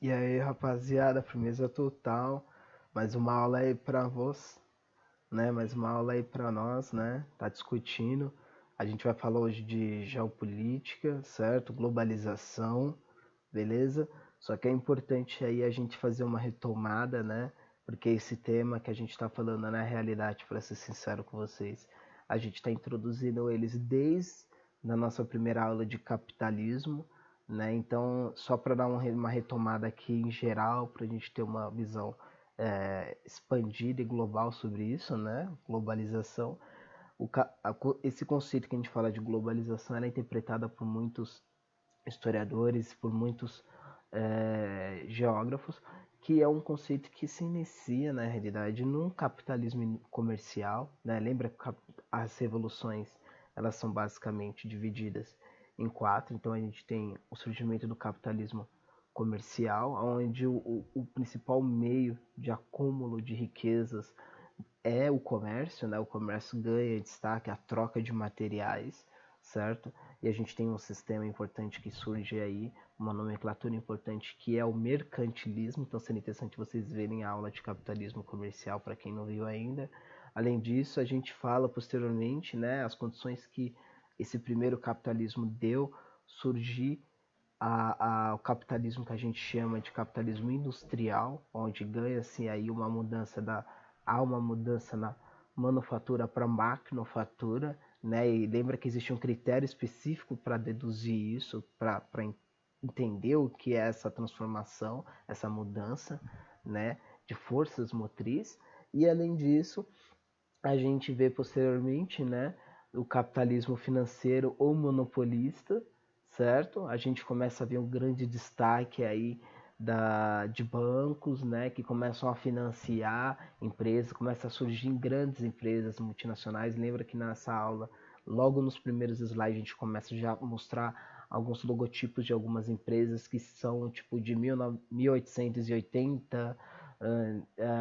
E aí, rapaziada, firmeza total. Mais uma aula aí pra vós, né? Mais uma aula aí pra nós, né? Tá discutindo. A gente vai falar hoje de geopolítica, certo? Globalização, beleza? Só que é importante aí a gente fazer uma retomada, né? Porque esse tema que a gente tá falando na realidade, para ser sincero com vocês, a gente tá introduzindo eles desde a nossa primeira aula de capitalismo, né? Então, só para dar uma retomada aqui em geral, para a gente ter uma visão expandida e global sobre isso, né? Globalização. Esse conceito que a gente fala de globalização é interpretada por muitos historiadores, por muitos geógrafos, que é um conceito que se inicia, na realidade, num capitalismo comercial, né? Lembra que as revoluções elas são basicamente divididas em quatro, então a gente tem o surgimento do capitalismo comercial, onde o principal meio de acúmulo de riquezas é o comércio, né? O comércio ganha destaque, a troca de materiais, certo? E a gente tem um sistema importante que surge aí, uma nomenclatura importante que é o mercantilismo, então seria interessante vocês verem a aula de capitalismo comercial para quem não viu ainda. Além disso, a gente fala posteriormente, né, as condições que esse primeiro capitalismo deu surgir o capitalismo que a gente chama de capitalismo industrial, onde ganha-se aí há uma mudança na manufatura para maquinofatura, né? E lembra que existe um critério específico para deduzir isso, para entender o que é essa transformação, essa mudança, né? De forças motrizes. E além disso, a gente vê posteriormente, né, o capitalismo financeiro ou monopolista, certo? A gente começa a ver um grande destaque aí de bancos, né, que começam a financiar empresas, começa a surgir grandes empresas multinacionais. Lembra que nessa aula, logo nos primeiros slides, a gente começa já a mostrar alguns logotipos de algumas empresas que são tipo de 1880,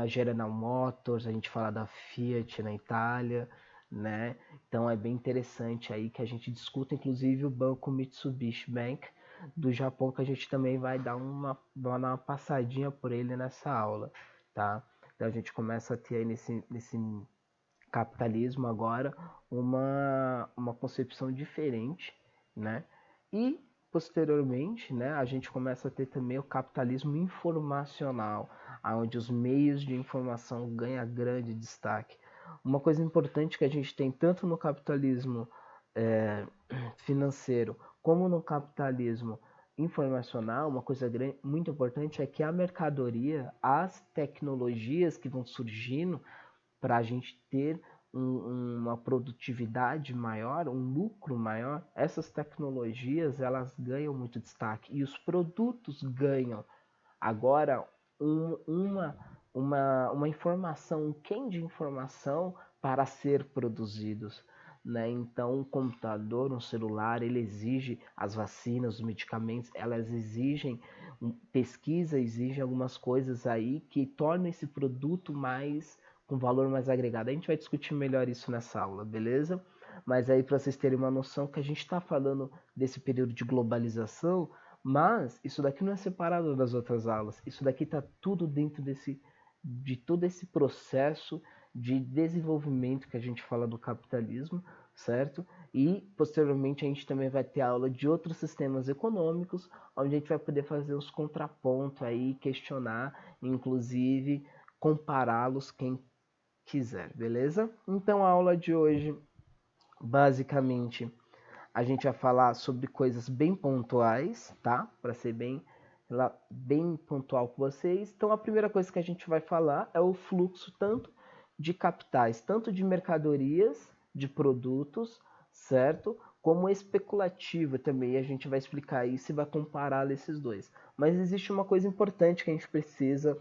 a General Motors, a gente fala da Fiat na Itália, né? Então é bem interessante aí que a gente discuta, inclusive o banco Mitsubishi Bank do Japão, que a gente também vai dar uma passadinha por ele nessa aula, tá? Então a gente começa a ter aí nesse capitalismo agora uma concepção diferente, né? E posteriormente, né, a gente começa a ter também o capitalismo informacional, onde os meios de informação ganham grande destaque. Uma coisa importante que a gente tem tanto no capitalismo é, financeiro como no capitalismo informacional, uma coisa muito importante é que a mercadoria, as tecnologias que vão surgindo para a gente ter uma produtividade maior, um lucro maior, essas tecnologias elas ganham muito destaque e os produtos ganham. Agora, um, uma, uma informação, um quem de informação para ser produzidos. Né? Então, um computador, um celular, ele exige as vacinas, os medicamentos, elas exigem pesquisa, exigem algumas coisas aí que tornam esse produto mais com valor mais agregado. A gente vai discutir melhor isso nessa aula, beleza? Mas aí para vocês terem uma noção que a gente está falando desse período de globalização, mas isso daqui não é separado das outras aulas. Isso daqui está tudo dentro de todo esse processo de desenvolvimento que a gente fala do capitalismo, certo? E posteriormente a gente também vai ter aula de outros sistemas econômicos, onde a gente vai poder fazer os contrapontos aí, questionar, inclusive compará-los quem quiser, beleza? Então a aula de hoje, basicamente, a gente vai falar sobre coisas bem pontuais, tá? Para ser bem pontual com vocês. Então a primeira coisa que a gente vai falar é o fluxo tanto de capitais, tanto de mercadorias, de produtos, certo? Como especulativo também. A gente vai explicar isso e vai comparar esses dois. Mas existe uma coisa importante que a gente precisa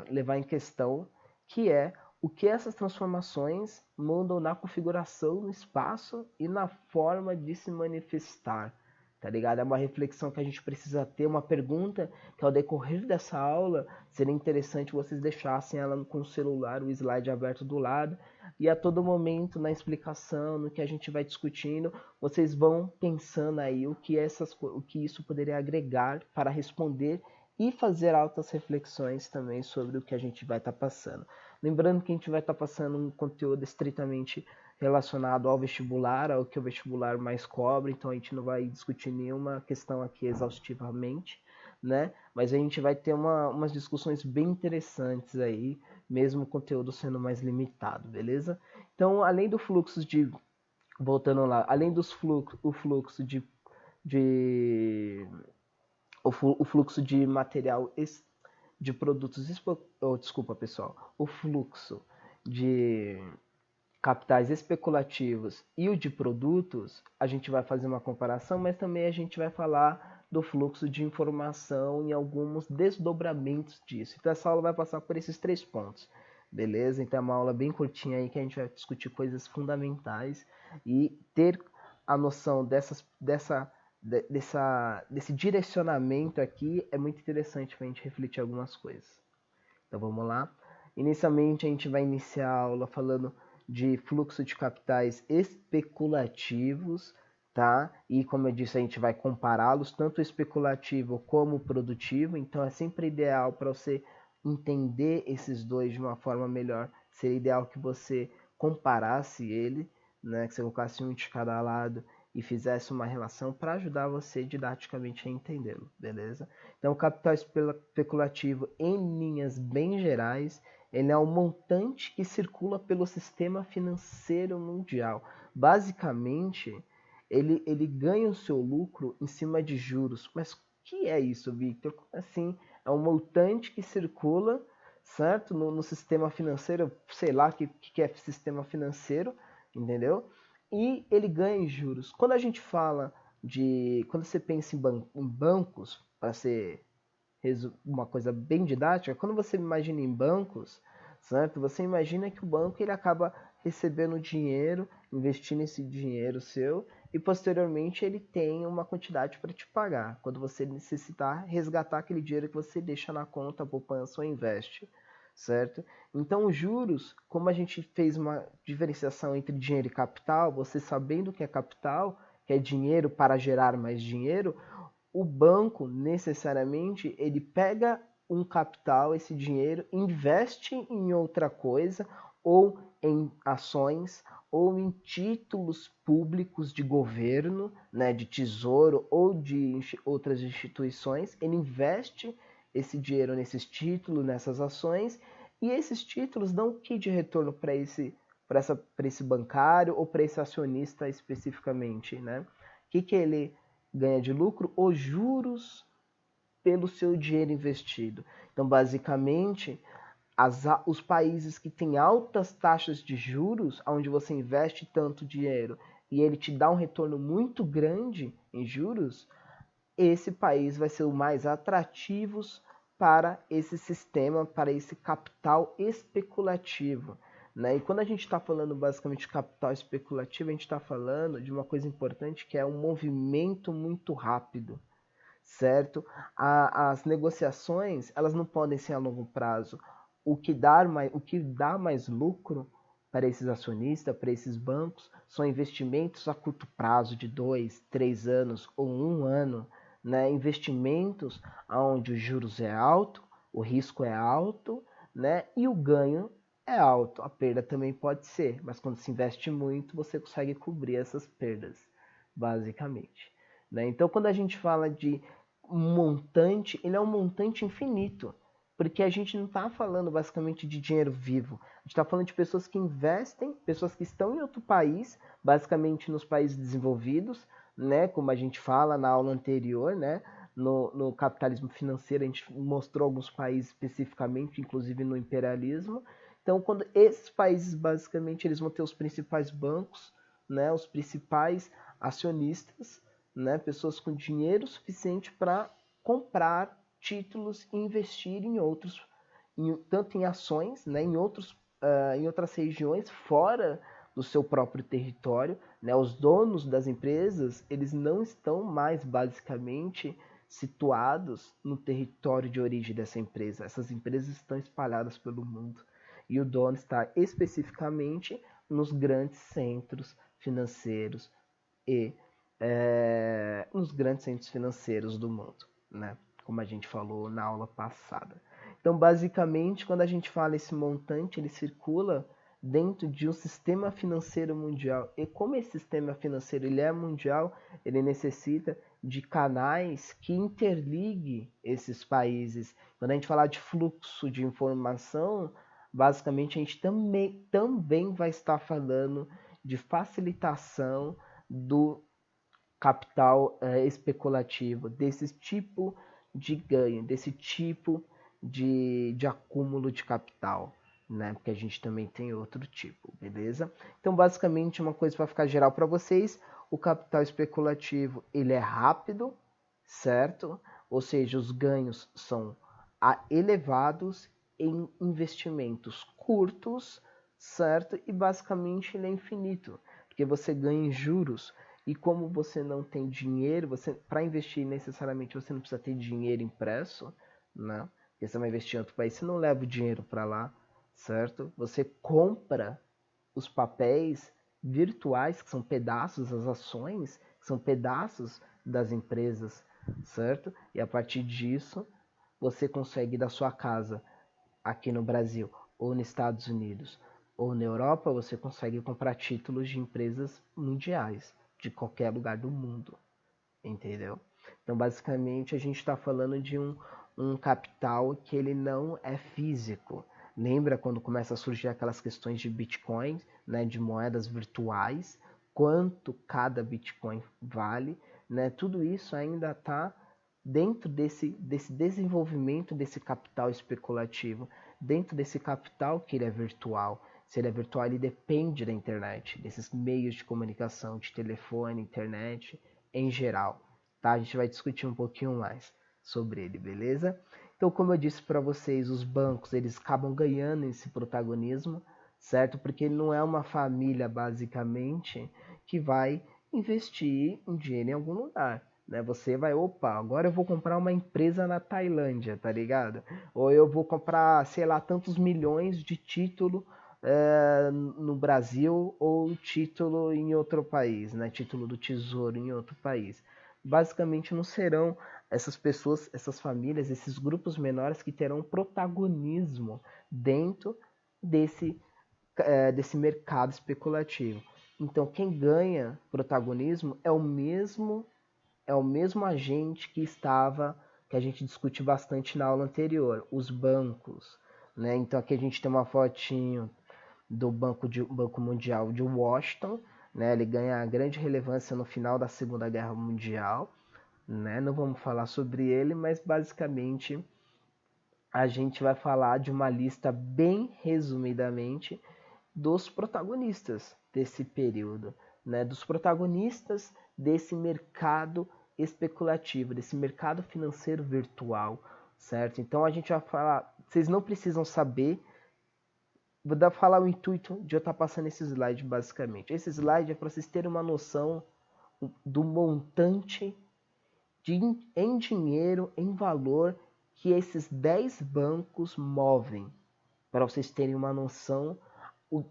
levar em questão, que é o que essas transformações mudam na configuração, no espaço e na forma de se manifestar. tá ligado? É uma reflexão que a gente precisa ter, uma pergunta que ao decorrer dessa aula seria interessante vocês deixassem ela com o celular, o slide aberto do lado, e a todo momento na explicação, no que a gente vai discutindo, vocês vão pensando aí o que isso poderia agregar para responder e fazer altas reflexões também sobre o que a gente vai estar passando. Lembrando que a gente vai estar passando um conteúdo estritamente relacionado ao vestibular, ao que o vestibular mais cobra, então a gente não vai discutir nenhuma questão aqui exaustivamente, né? Mas a gente vai ter umas discussões bem interessantes aí, mesmo o conteúdo sendo mais limitado, beleza? Então, além do fluxo de, voltando lá, além dos o fluxo de o fluxo de material de produtos, desculpa pessoal, o fluxo de capitais especulativos e o de produtos, a gente vai fazer uma comparação, mas também a gente vai falar do fluxo de informação e alguns desdobramentos disso. Então essa aula vai passar por esses 3 pontos, beleza? Então é uma aula bem curtinha aí que a gente vai discutir coisas fundamentais e ter a noção desse direcionamento aqui é muito interessante para a gente refletir algumas coisas. Então vamos lá. Inicialmente a gente vai iniciar a aula falando de fluxo de capitais especulativos, tá? E como eu disse, a gente vai compará-los, tanto especulativo como produtivo, então é sempre ideal para você entender esses dois de uma forma melhor, seria ideal que você comparasse ele, né? Que você colocasse um de cada lado e fizesse uma relação para ajudar você didaticamente a entendê-lo, beleza? Então, o capital especulativo, em linhas bem gerais, ele é um montante que circula pelo sistema financeiro mundial. Basicamente, ele ganha o seu lucro em cima de juros. Mas o que é isso, Victor? Assim, é um montante que circula, certo? No sistema financeiro, sei lá o que é sistema financeiro, entendeu? E ele ganha em juros. Quando a gente fala quando você pensa em bancos, para ser uma coisa bem didática, quando você imagina em bancos, certo? Você imagina que o banco ele acaba recebendo dinheiro, investindo esse dinheiro seu e posteriormente ele tem uma quantidade para te pagar quando você necessitar resgatar aquele dinheiro que você deixa na conta, poupança ou investe, certo? Então, os juros, como a gente fez uma diferenciação entre dinheiro e capital, você sabendo o que é capital, que é dinheiro para gerar mais dinheiro, o banco necessariamente ele pega um capital, esse dinheiro, investe em outra coisa, ou em ações, ou em títulos públicos de governo, né, de tesouro ou de outras instituições. Ele investe esse dinheiro nesses títulos, nessas ações, e esses títulos dão o que de retorno para esse bancário ou para esse acionista especificamente, né? O que ele ganha de lucro? Os juros pelo seu dinheiro investido. Então, basicamente, os países que têm altas taxas de juros, onde você investe tanto dinheiro e ele te dá um retorno muito grande em juros, esse país vai ser o mais atrativo para esse sistema, para esse capital especulativo. Né? E quando a gente está falando basicamente de capital especulativo, a gente está falando de uma coisa importante que é um movimento muito rápido, certo? As negociações elas não podem ser a longo prazo. O que dá mais lucro para esses acionistas, para esses bancos, são investimentos a curto prazo de 2, 3 anos ou 1 ano, né? Investimentos onde os juros é alto, o risco é alto, né? E o ganho é alto. A perda também pode ser, mas quando se investe muito, você consegue cobrir essas perdas, basicamente. Né? Então, quando a gente fala de montante, ele é um montante infinito, porque a gente não está falando basicamente de dinheiro vivo, a gente está falando de pessoas que investem, pessoas que estão em outro país, basicamente nos países desenvolvidos, né, como a gente fala na aula anterior, né, no capitalismo financeiro a gente mostrou alguns países especificamente, inclusive no imperialismo. Então, quando esses países basicamente eles vão ter os principais bancos, né, os principais acionistas, né, pessoas com dinheiro suficiente para comprar títulos e investir em tanto em ações, né, em outras regiões fora do seu próprio território, né? Os donos das empresas, eles não estão mais basicamente situados no território de origem dessa empresa. Essas empresas estão espalhadas pelo mundo e o dono está especificamente nos grandes centros financeiros e nos grandes centros financeiros do mundo, né? Como a gente falou na aula passada. Então, basicamente, quando a gente fala esse montante, ele circula dentro de um sistema financeiro mundial. E como esse sistema financeiro ele é mundial, ele necessita de canais que interliguem esses países. Quando a gente falar de fluxo de informação, basicamente a gente também vai estar falando de facilitação do capital especulativo, desse tipo de ganho, desse tipo de acúmulo de capital, né? Porque a gente também tem outro tipo, beleza? Então, basicamente, uma coisa para ficar geral para vocês, o capital especulativo, ele é rápido, certo? Ou seja, os ganhos são elevados em investimentos curtos, certo? E basicamente ele é infinito, porque você ganha em juros. E como você não tem dinheiro, para investir necessariamente você não precisa ter dinheiro impresso, né? Porque você vai investir em outro país, você não leva o dinheiro para lá, certo? Você compra os papéis virtuais, que são pedaços das ações, que são pedaços das empresas, certo? E a partir disso, você consegue da sua casa aqui no Brasil, ou nos Estados Unidos, ou na Europa, você consegue comprar títulos de empresas mundiais, de qualquer lugar do mundo, entendeu? Então, basicamente, a gente está falando de um capital que ele não é físico. Lembra quando começa a surgir aquelas questões de Bitcoin, né, de moedas virtuais, quanto cada Bitcoin vale, né? Tudo isso ainda está dentro desse desenvolvimento desse capital especulativo, dentro desse capital que ele é virtual. Se ele é virtual, ele depende da internet, desses meios de comunicação, de telefone, internet, em geral. Tá? A gente vai discutir um pouquinho mais sobre ele, beleza? Então, como eu disse para vocês, os bancos eles acabam ganhando esse protagonismo, certo? Porque não é uma família, basicamente, que vai investir um dinheiro em algum lugar. Né? Você vai, opa, agora eu vou comprar uma empresa na Tailândia, tá ligado? Ou eu vou comprar, sei lá, tantos milhões de título no Brasil ou título em outro país, né? Título do tesouro em outro país. Basicamente não serão essas pessoas, essas famílias, esses grupos menores que terão protagonismo dentro desse mercado especulativo. Então quem ganha protagonismo é o mesmo agente que a gente discutiu bastante na aula anterior, os bancos, né? Então aqui a gente tem uma fotinho do Banco Mundial de Washington, né? Ele ganha grande relevância no final da Segunda Guerra Mundial, né? Não vamos falar sobre ele, mas basicamente a gente vai falar de uma lista bem resumidamente dos protagonistas desse período, né? Dos protagonistas desse mercado especulativo, desse mercado financeiro virtual, certo? Então a gente vai falar, vocês não precisam saber, vou falar o intuito de eu estar passando esse slide basicamente. Esse slide é para vocês terem uma noção do montante em dinheiro, em valor que esses 10 bancos movem, para vocês terem uma noção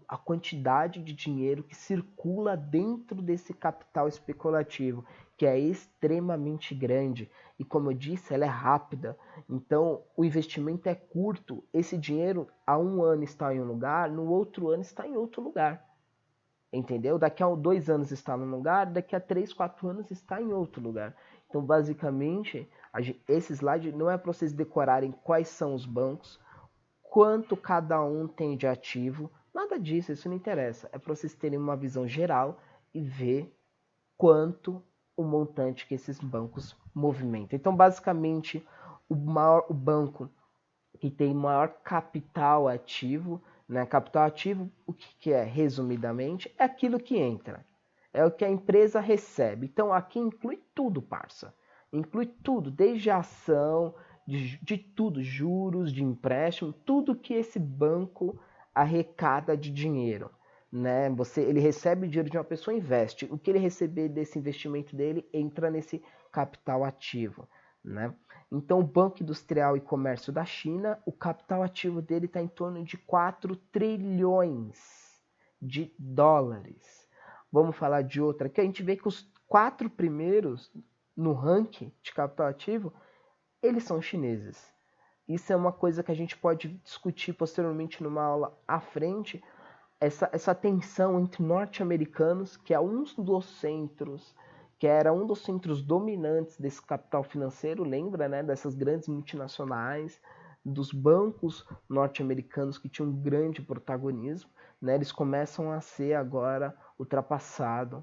a quantidade de dinheiro que circula dentro desse capital especulativo, que é extremamente grande. E como eu disse, ela é rápida. Então, o investimento é curto. Esse dinheiro, há um ano está em um lugar, no outro ano está em outro lugar. Entendeu? Daqui a 2 anos está num lugar, daqui a 3, 4 anos está em outro lugar. Então, basicamente, esse slide não é para vocês decorarem quais são os bancos, quanto cada um tem de ativo, nada disso, isso não interessa. É para vocês terem uma visão geral e ver quanto o montante que esses bancos movimentam. Então, basicamente, o banco que tem maior capital ativo, né? Capital ativo, o que é, resumidamente, é aquilo que entra. É o que a empresa recebe. Então, aqui inclui tudo, parça. Inclui tudo, desde a ação, de tudo, juros, de empréstimo, tudo que esse banco arrecada de dinheiro, né? Ele recebe dinheiro de uma pessoa e investe. O que ele receber desse investimento dele entra nesse capital ativo, né? Então, o Banco Industrial e Comércio da China, o capital ativo dele está em torno de 4 trilhões de dólares. Vamos falar de outra aqui. A gente vê que os 4 primeiros no ranking de capital ativo, eles são chineses. Isso é uma coisa que a gente pode discutir posteriormente numa aula à frente, essa tensão entre norte-americanos, que é que era um dos centros dominantes desse capital financeiro, lembra, né, dessas grandes multinacionais, dos bancos norte-americanos que tinham um grande protagonismo, né, eles começam a ser agora ultrapassados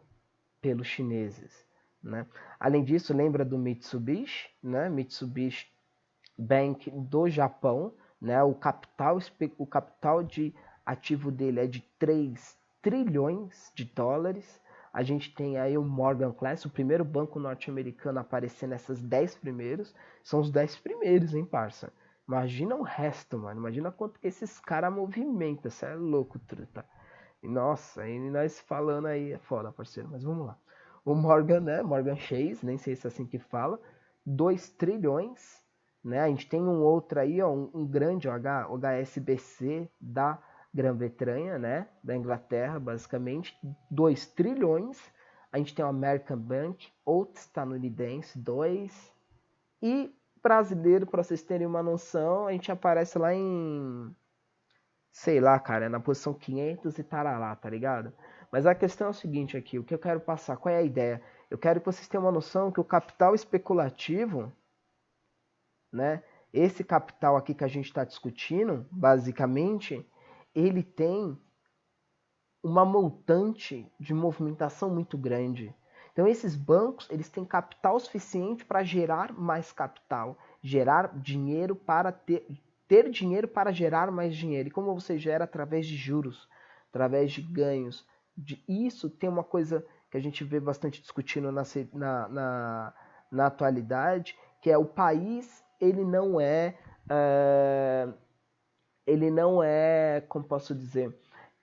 pelos chineses, né? Além disso, lembra do Mitsubishi, né? Mitsubishi Bank do Japão, né? O capital de ativo dele é de 3 trilhões de dólares. A gente tem aí o Morgan Class, o primeiro banco norte-americano a aparecer nessas 10 primeiros. São os 10 primeiros, hein, parça? Imagina o resto, mano. Imagina quanto que esses caras movimentam. Você é louco, truta. E, nossa, e nós falando aí é foda, parceiro. Mas vamos lá. O Morgan, né? Morgan Chase, nem sei se é assim que fala. 2 trilhões, né? A gente tem um outro aí, ó, um grande, o HSBC da Grã-Bretanha, né? Da Inglaterra, basicamente. 2 trilhões. A gente tem o American Bank, outro estadunidense, 2. E brasileiro, para vocês terem uma noção, a gente aparece lá em, sei lá, cara, é na posição 500 e tarará, tá ligado? Mas a questão é o seguinte aqui, o que eu quero passar, qual é a ideia? Eu quero que vocês tenham uma noção que o capital especulativo, né, esse capital aqui que a gente está discutindo, basicamente, ele tem uma montante de movimentação muito grande. Então esses bancos, eles têm capital suficiente para gerar mais capital, gerar dinheiro para ter dinheiro para gerar mais dinheiro. E como você gera? Através de juros, através de ganhos. Isso tem uma coisa que a gente vê bastante discutindo na atualidade, que é o país, ele não é, como posso dizer,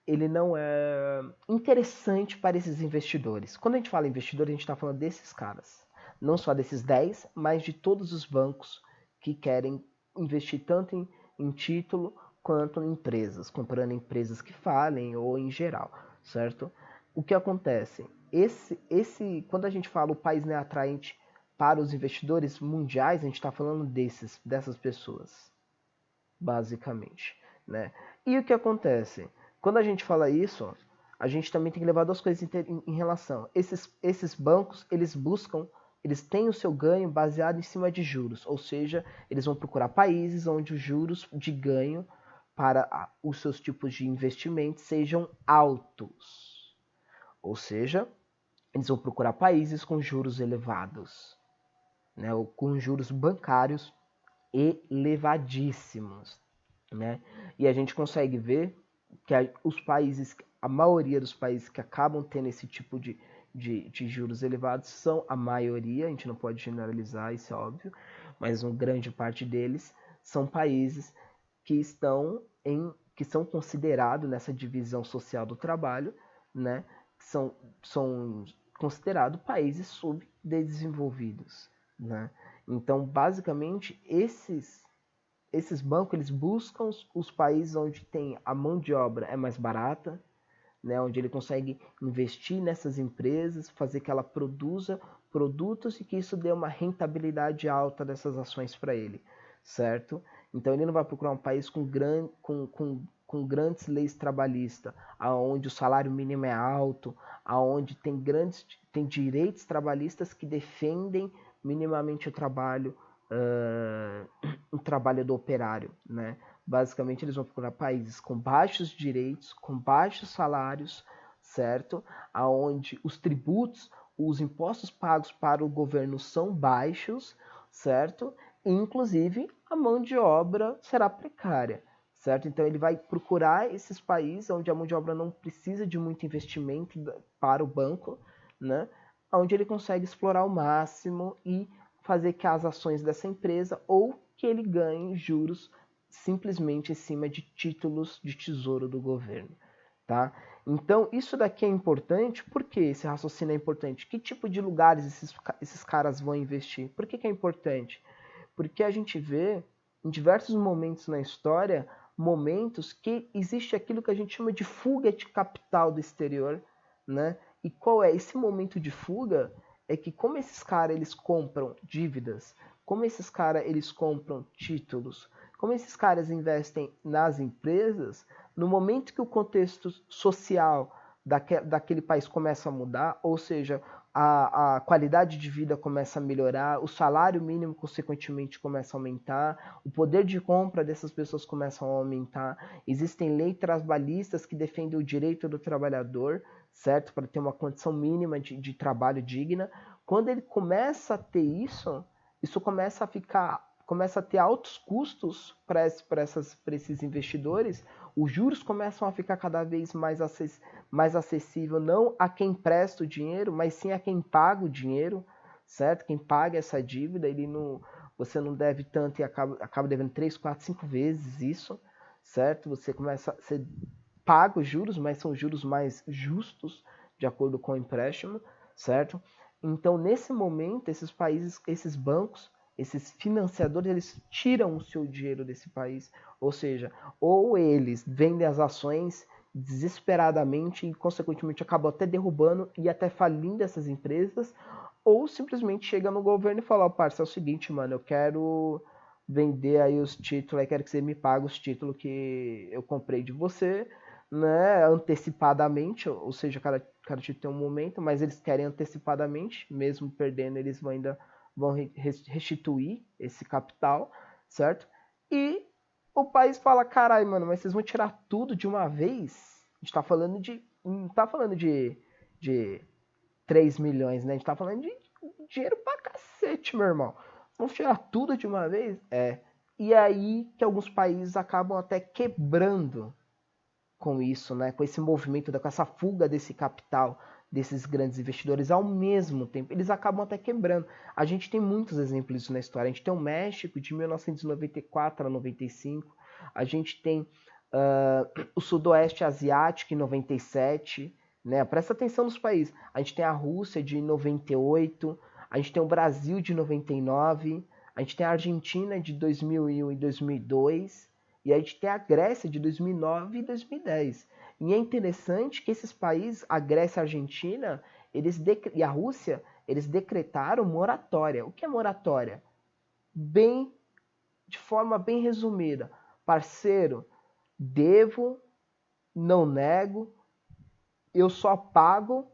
ele não é interessante para esses investidores. Quando a gente fala investidor, a gente está falando desses caras. Não só desses 10, mas de todos os bancos que querem investir tanto em título quanto em empresas, comprando empresas que falem ou em geral, certo? O que acontece? Quando a gente fala o país não é atraente para os investidores mundiais, a gente está falando dessas pessoas, basicamente, né? E o que acontece? Quando a gente fala isso, a gente também tem que levar duas coisas em relação. Esses bancos, eles têm o seu ganho baseado em cima de juros, ou seja, eles vão procurar países onde os juros de ganho para os seus tipos de investimentos sejam altos. Ou seja, eles vão procurar países com juros elevados, né, ou com juros bancários elevadíssimos, né? E a gente consegue ver que a maioria dos países que acabam tendo esse tipo de juros elevados são a maioria, a gente não pode generalizar, isso é óbvio, mas uma grande parte deles são países que são considerados nessa divisão social do trabalho, né? São considerados países subdesenvolvidos, né? Então, basicamente, esses bancos eles buscam os países onde tem a mão de obra é mais barata, né, onde ele consegue investir nessas empresas, fazer que ela produza produtos e que isso dê uma rentabilidade alta dessas ações para ele, certo? Então ele não vai procurar um país com grandes leis trabalhistas, aonde o salário mínimo é alto, aonde tem direitos trabalhistas que defendem minimamente o trabalho do operário, né? Basicamente eles vão procurar países com baixos direitos, com baixos salários, certo? Aonde os tributos, os impostos pagos para o governo são baixos, certo? E, inclusive a mão de obra será precária, certo? Então ele vai procurar esses países onde a mão de obra não precisa de muito investimento para o banco, né? Onde ele consegue explorar ao máximo e fazer que as ações dessa empresa ou que ele ganhe juros simplesmente em cima de títulos de tesouro do governo, tá? Então, isso daqui é importante. Por que esse raciocínio é importante? Que tipo de lugares esses caras vão investir? Por que é importante? Porque a gente vê em diversos momentos na história, momentos que existe aquilo que a gente chama de fuga de capital do exterior, né? E qual é esse momento de fuga? É que como esses caras eles compram dívidas, como esses caras eles compram títulos, como esses caras investem nas empresas, no momento que o contexto social daquele país começa a mudar, ou seja, a qualidade de vida começa a melhorar, o salário mínimo, consequentemente, começa a aumentar, o poder de compra dessas pessoas começa a aumentar, existem leis trabalhistas que defendem o direito do trabalhador, certo? Para ter uma condição mínima de trabalho digna. Quando ele começa a ter isso, isso começa a ter altos custos para esses investidores, os juros começam a ficar cada vez mais acessível, não a quem presta o dinheiro, mas sim a quem paga o dinheiro, certo? Quem paga essa dívida, você não deve tanto e acaba devendo 3, 4, 5 vezes isso, certo? Você paga os juros, mas são juros mais justos, de acordo com o empréstimo, certo? Então, nesse momento, esses países, esses bancos, esses financiadores, eles tiram o seu dinheiro desse país. Ou seja, ou eles vendem as ações desesperadamente e, consequentemente, acabam até derrubando e até falindo essas empresas, ou simplesmente chega no governo e fala, ó, parça, é o seguinte, mano, eu quero vender aí os títulos, eu quero que você me pague os títulos que eu comprei de você, né, antecipadamente, ou seja, cada título tem um momento, mas eles querem antecipadamente, mesmo perdendo, eles vão restituir esse capital, certo? E o país fala, caralho, mano, mas vocês vão tirar tudo de uma vez? A gente tá falando não tá falando de 3 milhões, né? A gente tá falando de dinheiro pra cacete, meu irmão. Vamos tirar tudo de uma vez? É. E aí que alguns países acabam até quebrando com isso, né? Com esse movimento, com essa fuga desse capital, desses grandes investidores ao mesmo tempo. Eles acabam até quebrando. A gente tem muitos exemplos disso na história. A gente tem o México de 1994 a 95. A gente tem o Sudoeste Asiático em 97. Né? Presta atenção nos países. A gente tem a Rússia de 98. A gente tem o Brasil de 99. A gente tem a Argentina de 2001 e 2002. E a gente tem a Grécia de 2009 e 2010. E é interessante que esses países, a Grécia e a Argentina, e a Rússia, eles decretaram moratória. O que é moratória? De forma bem resumida. Parceiro, devo, não nego, eu só pago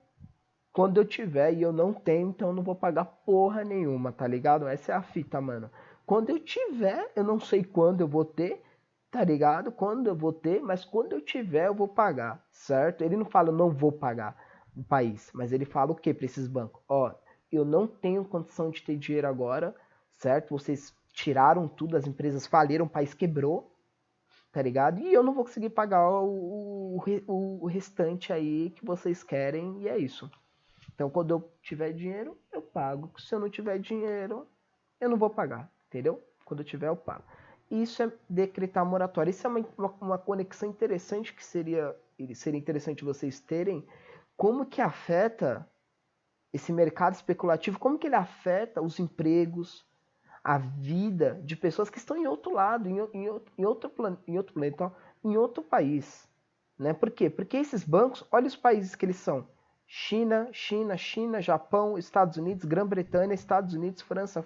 quando eu tiver e eu não tenho, então eu não vou pagar porra nenhuma, tá ligado? Essa é a fita, mano. Quando eu tiver, eu não sei quando eu vou ter, tá ligado? Quando eu vou ter, mas quando eu tiver, eu vou pagar, certo? Ele não fala, eu não vou pagar o país, mas ele fala o que para esses bancos? Ó, eu não tenho condição de ter dinheiro agora, certo? Vocês tiraram tudo, as empresas faliram, o país quebrou, tá ligado? E eu não vou conseguir pagar o restante aí que vocês querem, e é isso. Então, quando eu tiver dinheiro, eu pago. Se eu não tiver dinheiro, eu não vou pagar, entendeu? Quando eu tiver, eu pago. Isso é decretar moratória. Isso é uma conexão interessante que seria interessante vocês terem. Como que afeta esse mercado especulativo? Como que ele afeta os empregos, a vida de pessoas que estão em outro lado, em outro planeta, em outro país. Né? Por quê? Porque esses bancos, olha os países que eles são. China, Japão, Estados Unidos, Grã-Bretanha, Estados Unidos, França.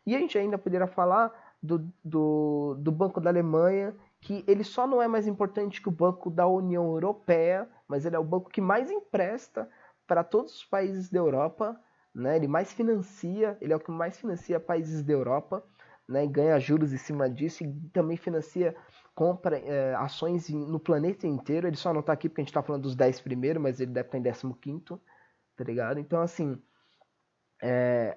E a gente ainda poderia falar do Banco da Alemanha, que ele só não é mais importante que o Banco da União Europeia, mas ele é o banco que mais empresta para todos os países da Europa, né? Ele é o que mais financia países da Europa, né? E ganha juros em cima disso e também financia compra ações no planeta inteiro. Ele só não está aqui porque a gente está falando dos 10 primeiros, mas ele deve estar em 15º, tá ligado? Então, assim,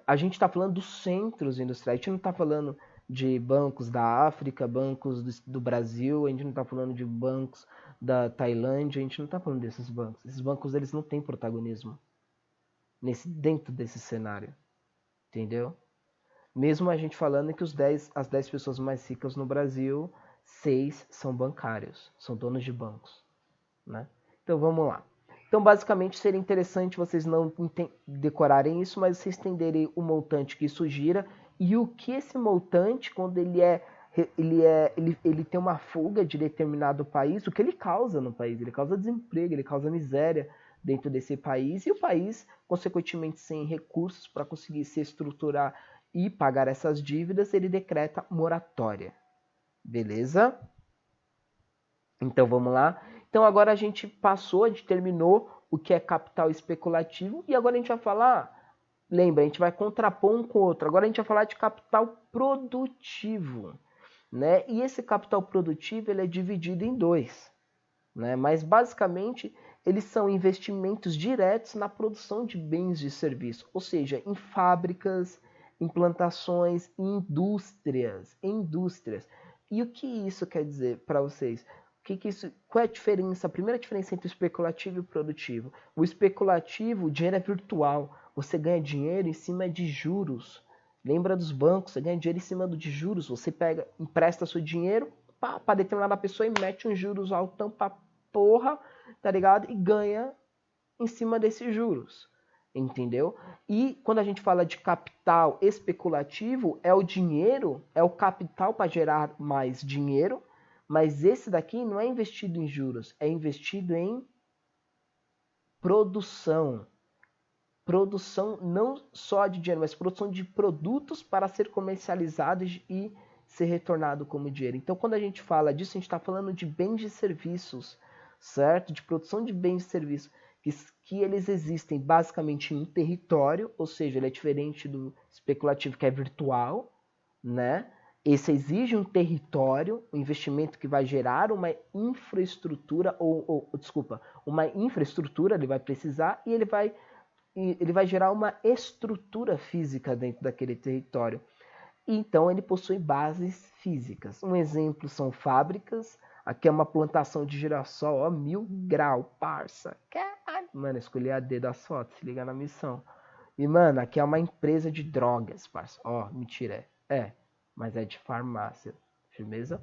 a gente está falando dos centros industriais, a gente não está falando de bancos da África, bancos do Brasil, a gente não está falando de bancos da Tailândia, a gente não está falando desses bancos. Esses bancos, eles não têm protagonismo dentro desse cenário, entendeu? Mesmo a gente falando que as 10 pessoas mais ricas no Brasil, 6 são bancários, são donos de bancos, né? Então vamos lá. Então basicamente seria interessante vocês não decorarem isso, mas vocês entenderem o montante que isso gira e o que esse montante, quando ele tem uma fuga de determinado país, o que ele causa no país. Ele causa desemprego, ele causa miséria dentro desse país, e o país, consequentemente, sem recursos para conseguir se estruturar e pagar essas dívidas, ele decreta moratória. Beleza? Então vamos lá. Então agora a gente terminou o que é capital especulativo, e agora a gente vai falar, lembra, a gente vai contrapor um com o outro. Agora a gente vai falar de capital produtivo, né? E esse capital produtivo ele é dividido em dois, né? Mas basicamente eles são investimentos diretos na produção de bens e serviços, ou seja, em fábricas, implantações, indústrias. E o que isso quer dizer para vocês? Qual é a diferença? A primeira diferença entre o especulativo e o produtivo. O especulativo, o dinheiro é virtual. Você ganha dinheiro em cima de juros. Lembra dos bancos, você ganha dinheiro em cima de juros. Você empresta seu dinheiro para determinada pessoa e mete uns juros altão pra porra, tá ligado? E ganha em cima desses juros. Entendeu? E quando a gente fala de capital especulativo, é o dinheiro, é o capital para gerar mais dinheiro, mas esse daqui não é investido em juros, é investido em produção. Produção não só de dinheiro, mas produção de produtos para ser comercializados e ser retornado como dinheiro. Então, quando a gente fala disso, a gente está falando de bens e serviços, certo? De produção de bens e serviços, que eles existem basicamente em um território, ou seja, ele é diferente do especulativo que é virtual, né? Esse exige um território, um investimento que vai gerar uma infraestrutura, uma infraestrutura ele vai precisar e ele vai gerar uma estrutura física dentro daquele território. Então ele possui bases físicas. Um exemplo são fábricas. Aqui é uma plantação de girassol, ó, 1000 graus, parça. Caralho. Mano, escolhi a D das fotos, se liga na missão. E, mano, aqui é uma empresa de drogas, parça. Ó, mentira, mas é de farmácia, firmeza?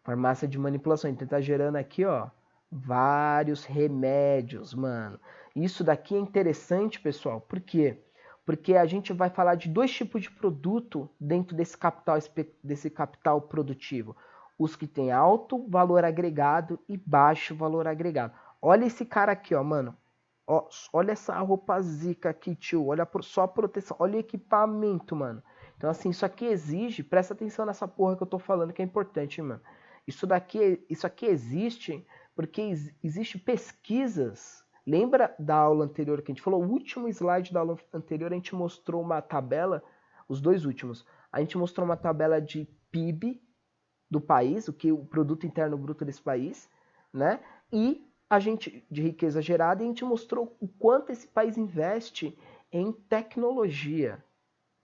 Farmácia de manipulação. Então tá gerando aqui, ó, vários remédios, mano. Isso daqui é interessante, pessoal. Por quê? Porque a gente vai falar de dois tipos de produto dentro desse capital produtivo. Os que têm alto valor agregado e baixo valor agregado. Olha esse cara aqui, ó, mano. Ó, olha essa roupa zica aqui, tio. Olha só a proteção. Olha o equipamento, mano. Então, assim, isso aqui exige... Presta atenção nessa porra que eu tô falando, que é importante, mano. Isso aqui existe porque existe pesquisas. Lembra da aula anterior que a gente falou? O último slide da aula anterior a gente mostrou uma tabela, os dois últimos. A gente mostrou uma tabela de PIB do país, o produto interno bruto desse país, né? E de riqueza gerada, e a gente mostrou o quanto esse país investe em tecnologia,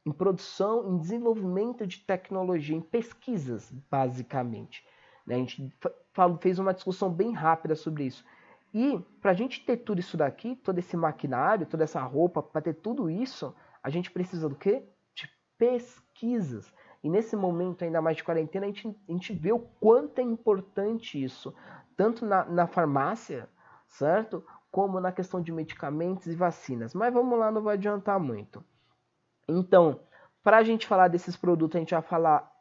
em produção, em desenvolvimento de tecnologia, em pesquisas, basicamente. A gente fez uma discussão bem rápida sobre isso. E para a gente ter tudo isso daqui, todo esse maquinário, toda essa roupa, para ter tudo isso, a gente precisa do quê? De pesquisas. E nesse momento, ainda mais de quarentena, a gente vê o quanto é importante isso, tanto na farmácia, certo? Como na questão de medicamentos e vacinas. Mas vamos lá, não vai adiantar muito. Então, para a gente falar desses produtos, a gente vai falar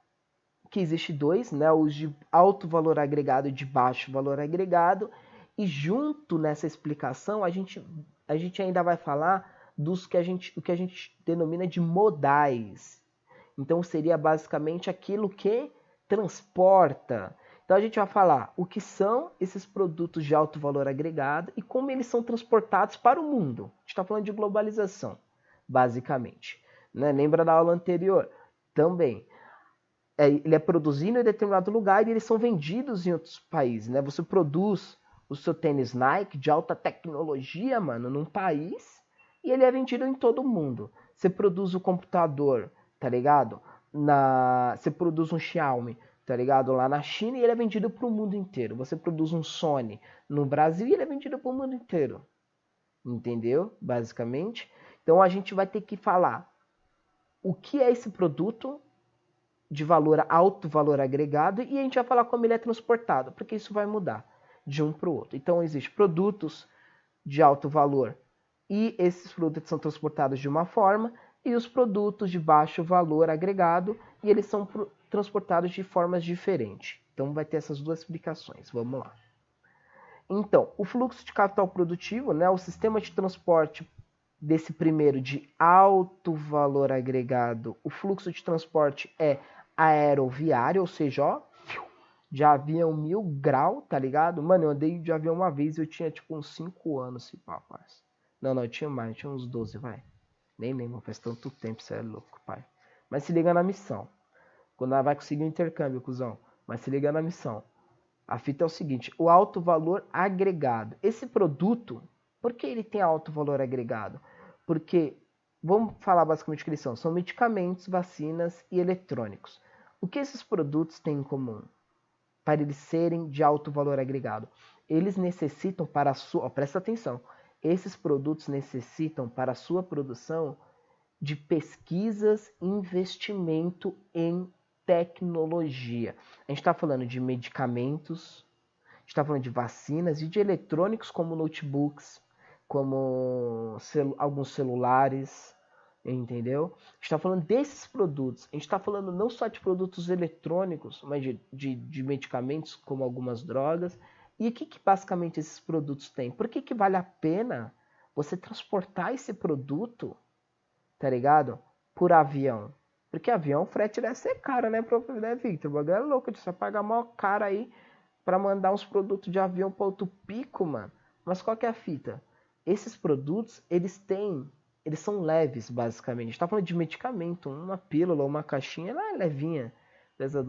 que existe dois, né? Os de alto valor agregado e de baixo valor agregado. E junto nessa explicação, a gente ainda vai falar o que a gente denomina de modais. Então, seria basicamente aquilo que transporta. Então, a gente vai falar o que são esses produtos de alto valor agregado e como eles são transportados para o mundo. A gente está falando de globalização, basicamente. Né? Lembra da aula anterior? Também. Ele é produzido em determinado lugar e eles são vendidos em outros países. Né? Você produz o seu tênis Nike de alta tecnologia, mano, num país e ele é vendido em todo o mundo. Você produz o computador, tá ligado? Você produz um Xiaomi, tá ligado? Lá na China e ele é vendido para o mundo inteiro. Você produz um Sony no Brasil e ele é vendido para o mundo inteiro. Entendeu? Basicamente. Então a gente vai ter que falar o que é esse produto de alto valor agregado e a gente vai falar como ele é transportado, porque isso vai mudar. de um para o outro. Então, existem produtos de alto valor e esses produtos são transportados de uma forma, e os produtos de baixo valor agregado, e eles são transportados de formas diferentes. Então, vai ter essas duas explicações. Vamos lá. Então, o fluxo de capital produtivo, né, o sistema de transporte desse primeiro de alto valor agregado, o fluxo de transporte é aeroviário, ou seja, ó, de avião 1000 grau, tá ligado? Mano, eu andei de avião uma vez e eu tinha tipo uns 5 anos, se pá, parça. Não, eu tinha mais, eu tinha uns 12, vai. Nem lembro, faz tanto tempo, você é louco, pai. Mas se liga na missão. Quando ela vai conseguir o intercâmbio, cuzão. Mas se liga na missão. A fita é o seguinte, o alto valor agregado. Esse produto, por que ele tem alto valor agregado? Porque, vamos falar basicamente o que eles são. São medicamentos, vacinas e eletrônicos. O que esses produtos têm em comum? Para eles serem de alto valor agregado. Eles necessitam para a sua... presta atenção. Esses produtos necessitam para a sua produção de pesquisas e investimento em tecnologia. A gente está falando de medicamentos, a gente está falando de vacinas e de eletrônicos como notebooks, como alguns celulares, entendeu? A gente está falando desses produtos. A gente está falando não só de produtos eletrônicos, mas de medicamentos como algumas drogas. E o que basicamente esses produtos têm? Por que vale a pena você transportar esse produto, tá ligado? Por avião? Porque avião, o frete deve ser caro, né, Victor? O bagulho é louco, você vai pagar maior cara aí pra mandar uns produtos de avião pra outro pico, mano. Mas qual que é a fita? Esses produtos, eles são leves, basicamente. A gente tá falando de medicamento, uma pílula, uma caixinha, ela é levinha, pesa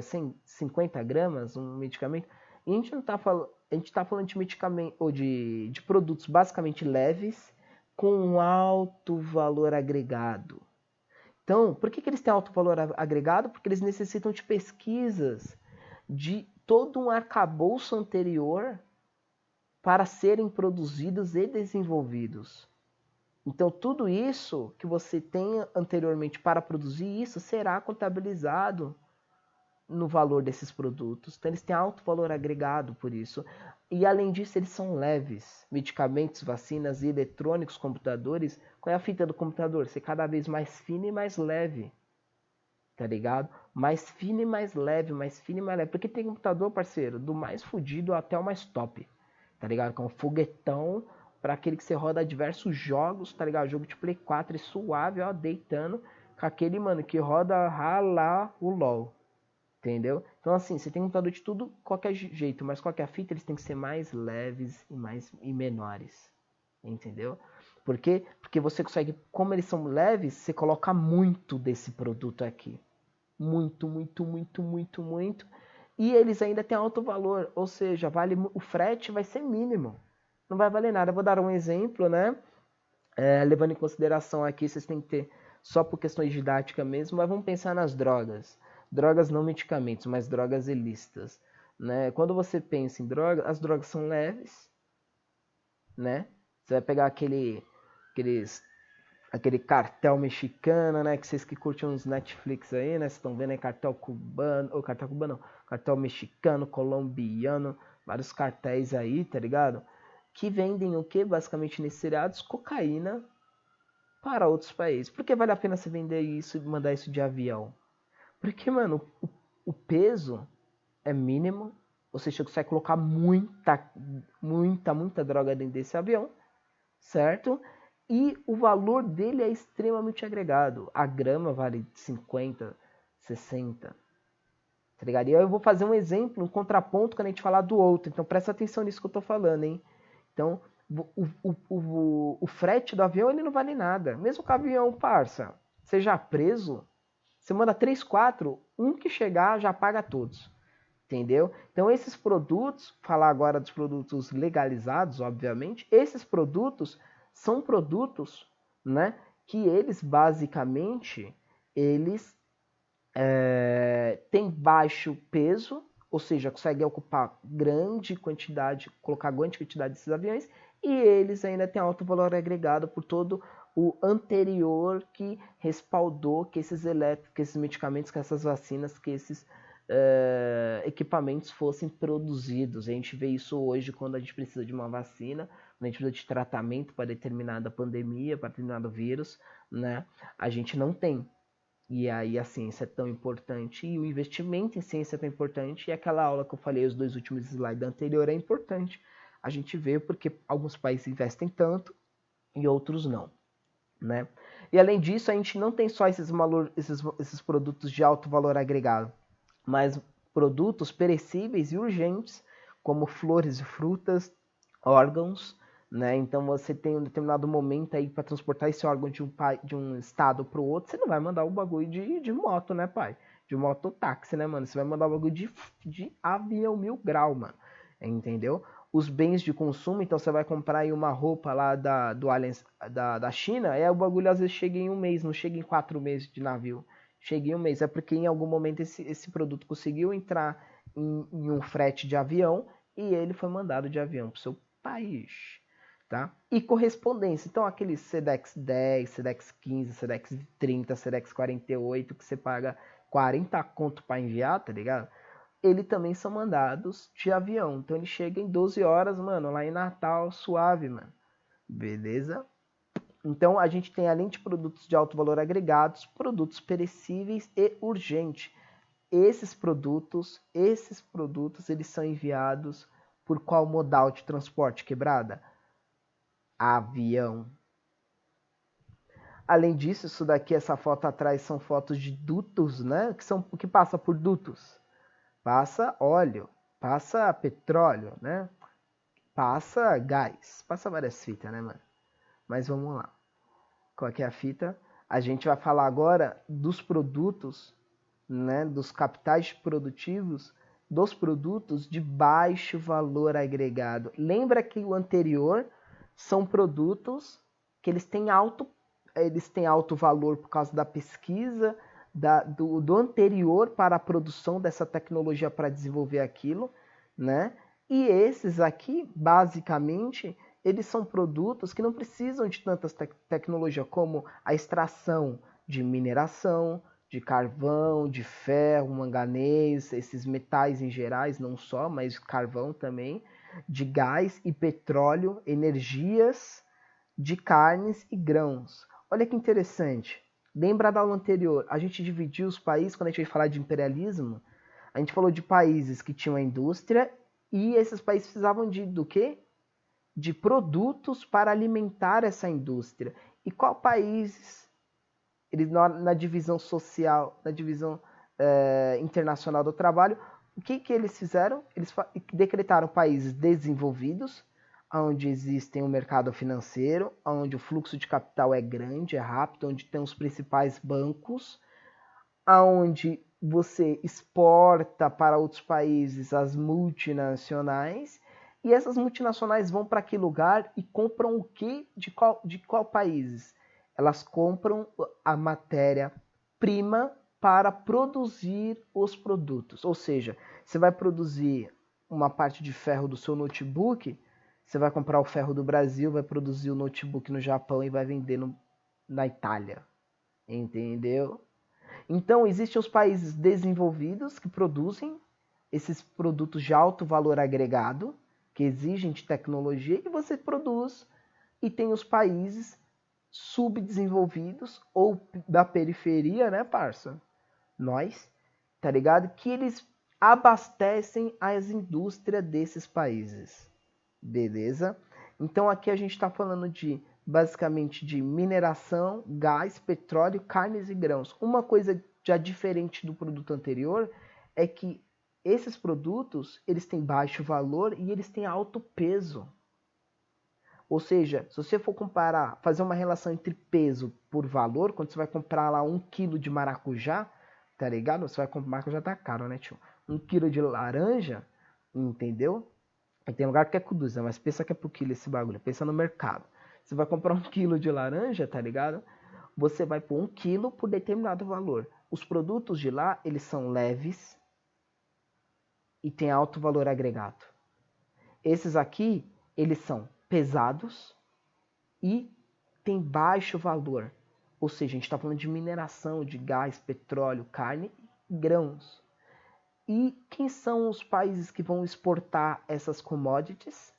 150 gramas, um medicamento. E a gente não tá falando, a gente tá falando de medicamento, ou de produtos basicamente leves, com um alto valor agregado. Então, por que eles têm alto valor agregado? Porque eles necessitam de pesquisas, de todo um arcabouço anterior para serem produzidos e desenvolvidos. Então, tudo isso que você tem anteriormente para produzir isso será contabilizado no valor desses produtos. Então, eles têm alto valor agregado por isso. E, além disso, eles são leves. Medicamentos, vacinas e eletrônicos, computadores. Qual é a fita do computador? Ser cada vez mais fino e mais leve. Tá ligado? Mais fino e mais leve, mais fino e mais leve. Porque tem computador, parceiro, do mais fudido até o mais top. Tá ligado? Com um foguetão para aquele que você roda diversos jogos, tá ligado? Jogo de Play 4 e suave, ó, deitando. Com aquele, mano, que roda ralar o LoL. Entendeu? Então, assim, você tem computador de tudo, qualquer jeito, mas qualquer fita, eles têm que ser mais leves e menores. Entendeu? Por quê? Porque você consegue, como eles são leves, você coloca muito desse produto aqui. Muito, muito, muito, muito, muito. E eles ainda têm alto valor, ou seja, o frete vai ser mínimo. Não vai valer nada. Eu vou dar um exemplo, né? Levando em consideração aqui, vocês têm que ter só por questões didáticas mesmo, mas vamos pensar nas drogas. Drogas não medicamentos, mas drogas ilícitas. Né? Quando você pensa em drogas, as drogas são leves, né? Você vai pegar aquele cartel mexicano, né? Que vocês que curtem uns Netflix aí, né? Vocês estão vendo aí cartel cubano, ou cartel cubano não, cartel mexicano, colombiano, vários cartéis aí, tá ligado? Que vendem o que basicamente nesses seriados? Cocaína para outros países. Por que vale a pena você vender isso e mandar isso de avião? Porque, mano, o peso é mínimo, ou seja, você vai colocar muita droga dentro desse avião, certo? E o valor dele é extremamente agregado. A grama vale 50, 60. Tá ligado? E eu vou fazer um exemplo, um contraponto quando a gente falar do outro. Então presta atenção nisso que eu tô falando, hein? Então, o frete do avião ele não vale nada. Mesmo com o avião, parça, seja preso, você manda 3, 4, um que chegar já paga todos. Entendeu? Então esses produtos, falar agora dos produtos legalizados, obviamente, esses produtos são produtos, né, que eles basicamente têm baixo peso, ou seja, conseguem ocupar grande quantidade, colocar grande quantidade desses aviões, e eles ainda têm alto valor agregado por todo o anterior que respaldou que esses medicamentos, que essas vacinas, que esses equipamentos fossem produzidos. A gente vê isso hoje quando a gente precisa de uma vacina, quando a gente precisa de tratamento para determinada pandemia, para determinado vírus, né? A gente não tem. E aí a ciência é tão importante e o investimento em ciência é tão importante. E aquela aula que eu falei, os 2 últimos slides anterior, é importante. A gente vê porque alguns países investem tanto e outros não, né? E além disso, a gente não tem só esses produtos de alto valor agregado, mas produtos perecíveis e urgentes, como flores e frutas, órgãos, né? Então você tem um determinado momento aí para transportar esse órgão de um estado para o outro, você não vai mandar o bagulho de moto, né, pai? De mototáxi, né, mano? Você vai mandar o bagulho de avião 1000 graus, mano. Entendeu? Os bens de consumo, então você vai comprar aí uma roupa lá da China, o bagulho às vezes chega em um mês, não chega em 4 meses de navio. Chega em um mês. É porque em algum momento esse produto conseguiu entrar em um frete de avião e ele foi mandado de avião para o seu país. Tá? E correspondência. Então, aquele Sedex 10, Sedex 15, Sedex 30, Sedex 48, que você paga 40 conto para enviar, tá ligado? Eles também são mandados de avião. Então, ele chega em 12 horas, mano, lá em Natal, suave, mano. Beleza? Então, a gente tem, além de produtos de alto valor agregados, produtos perecíveis e urgentes. Esses produtos, eles são enviados por qual modal de transporte, quebrada? Avião. Além disso, isso daqui, essa foto atrás, são fotos de dutos, né? O que passa por dutos? Passa óleo, passa petróleo, né? Passa gás, passa várias fitas, né, mano? Mas vamos lá. Qual que é a fita? A gente vai falar agora dos produtos, né? Dos capitais produtivos, dos produtos de baixo valor agregado. Lembra que o anterior são produtos que eles têm alto valor por causa da pesquisa, do anterior para a produção dessa tecnologia para desenvolver aquilo, né? E esses aqui, basicamente, eles são produtos que não precisam de tantas tecnologia como a extração de mineração, de carvão, de ferro, manganês, esses metais em gerais, não só, mas carvão também, de gás e petróleo, energias, de carnes e grãos. Olha que interessante. Lembra da aula anterior, a gente dividiu os países, quando a gente vai falar de imperialismo, a gente falou de países que tinham a indústria e esses países precisavam do quê? De produtos para alimentar essa indústria. E qual países, eles na divisão social, na divisão internacional do trabalho, o que eles fizeram? Eles decretaram países desenvolvidos, onde existem um mercado financeiro, onde o fluxo de capital é grande, é rápido, onde tem os principais bancos, onde você exporta para outros países as multinacionais, e essas multinacionais vão para que lugar e compram o que? De qual países? Elas compram a matéria-prima para produzir os produtos. Ou seja, você vai produzir uma parte de ferro do seu notebook, você vai comprar o ferro do Brasil, vai produzir o notebook no Japão e vai vender na Itália. Entendeu? Então, existem os países desenvolvidos que produzem esses produtos de alto valor agregado, que exigem de tecnologia, e você produz. E tem os países subdesenvolvidos ou da periferia, né, parça? Nós, tá ligado? Que eles abastecem as indústrias desses países. Beleza? Então aqui a gente está falando basicamente de mineração, gás, petróleo, carnes e grãos. Uma coisa já diferente do produto anterior é que esses produtos, eles têm baixo valor e eles têm alto peso. Ou seja, se você for comparar, fazer uma relação entre peso por valor, quando você vai comprar lá 1 kg de maracujá, tá ligado? Você vai comprar, maracujá tá caro, né, tio? 1 kg de laranja, entendeu? Aí tem lugar que é cuduza, mas pensa que é por quilo esse bagulho. Pensa no mercado. Você vai comprar 1 kg de laranja, tá ligado? Você vai pôr 1 kg por determinado valor. Os produtos de lá, eles são leves e têm alto valor agregado. Esses aqui, eles são pesados e têm baixo valor. Ou seja, a gente está falando de mineração, de gás, petróleo, carne e grãos. E quem são os países que vão exportar essas commodities?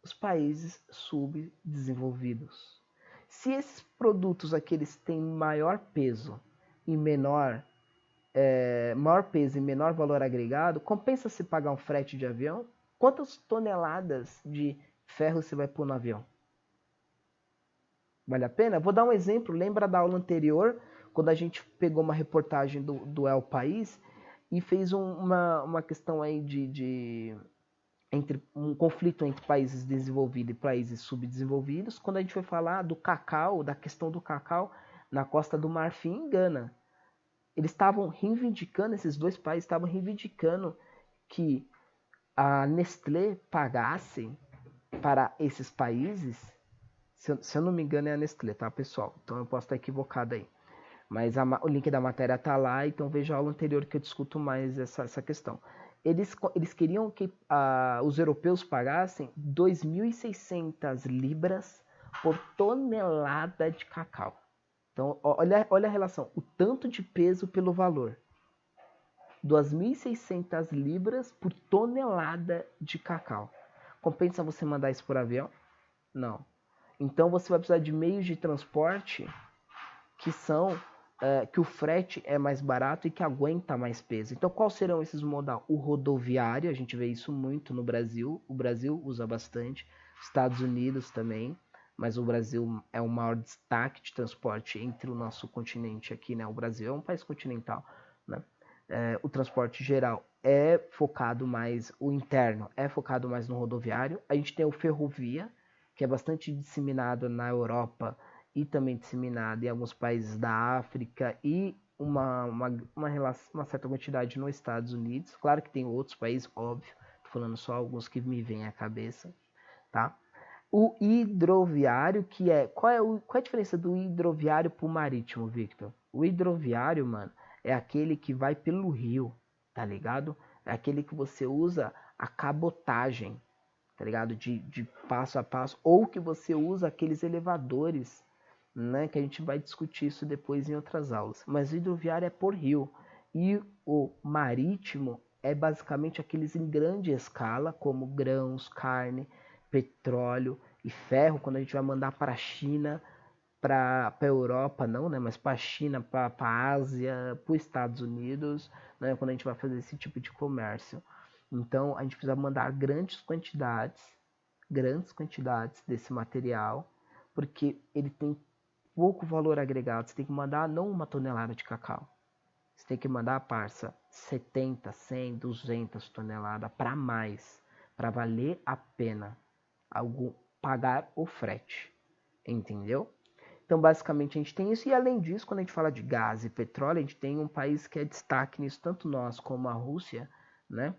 Os países subdesenvolvidos. Se esses produtos aqui eles têm maior peso e maior peso e menor valor agregado, compensa se pagar um frete de avião? Quantas toneladas de ferro você vai pôr no avião? Vale a pena? Vou dar um exemplo. Lembra da aula anterior, quando a gente pegou uma reportagem do El País e fez uma questão aí entre um conflito entre países desenvolvidos e países subdesenvolvidos, quando a gente foi falar do cacau, da questão do cacau na Costa do Marfim, em Gana. Eles estavam reivindicando, esses dois países estavam reivindicando que a Nestlé pagasse para esses países, se eu não me engano é a Nestlé, tá, pessoal? Então eu posso estar equivocado aí. Mas o link da matéria tá lá, então veja a aula anterior que eu discuto mais essa questão. Eles queriam que os europeus pagassem 2.600 libras por tonelada de cacau. Então, olha a relação, o tanto de peso pelo valor. 2.600 libras por tonelada de cacau. Compensa você mandar isso por avião? Não. Então você vai precisar de meios de transporte que são que o frete é mais barato e que aguenta mais peso. Então quais serão esses modais? O rodoviário, a gente vê isso muito no Brasil. O Brasil usa bastante. Estados Unidos também. Mas o Brasil é o maior destaque de transporte entre o nosso continente aqui, né? O Brasil é um país continental, né? O transporte geral é focado mais, o interno é focado mais no rodoviário. A gente tem o ferrovia, que é bastante disseminado na Europa e também disseminado em alguns países da África e uma certa quantidade nos Estados Unidos. Claro que tem outros países, óbvio, tô falando só alguns que me vêm à cabeça, tá? O hidroviário, que é... Qual é a diferença do hidroviário pro marítimo, Victor? O hidroviário, mano, é aquele que vai pelo rio, tá ligado? É aquele que você usa a cabotagem, tá ligado? De passo a passo. Ou que você usa aqueles elevadores, né? Que a gente vai discutir isso depois em outras aulas. Mas o hidroviário é por rio. E o marítimo é basicamente aqueles em grande escala, como grãos, carne, petróleo e ferro, quando a gente vai mandar para a China, para a Europa, não, né? Mas para a China, para a Ásia, para os Estados Unidos, né? Quando a gente vai fazer esse tipo de comércio. Então a gente precisa mandar grandes quantidades desse material, porque ele tem pouco valor agregado. Você tem que mandar não uma tonelada de cacau. Você tem que mandar, parça, 70, 100, 200 toneladas para mais, para valer a pena pagar o frete. Entendeu? Então, basicamente, a gente tem isso. E, além disso, quando a gente fala de gás e petróleo, a gente tem um país que é destaque nisso, tanto nós como a Rússia, né?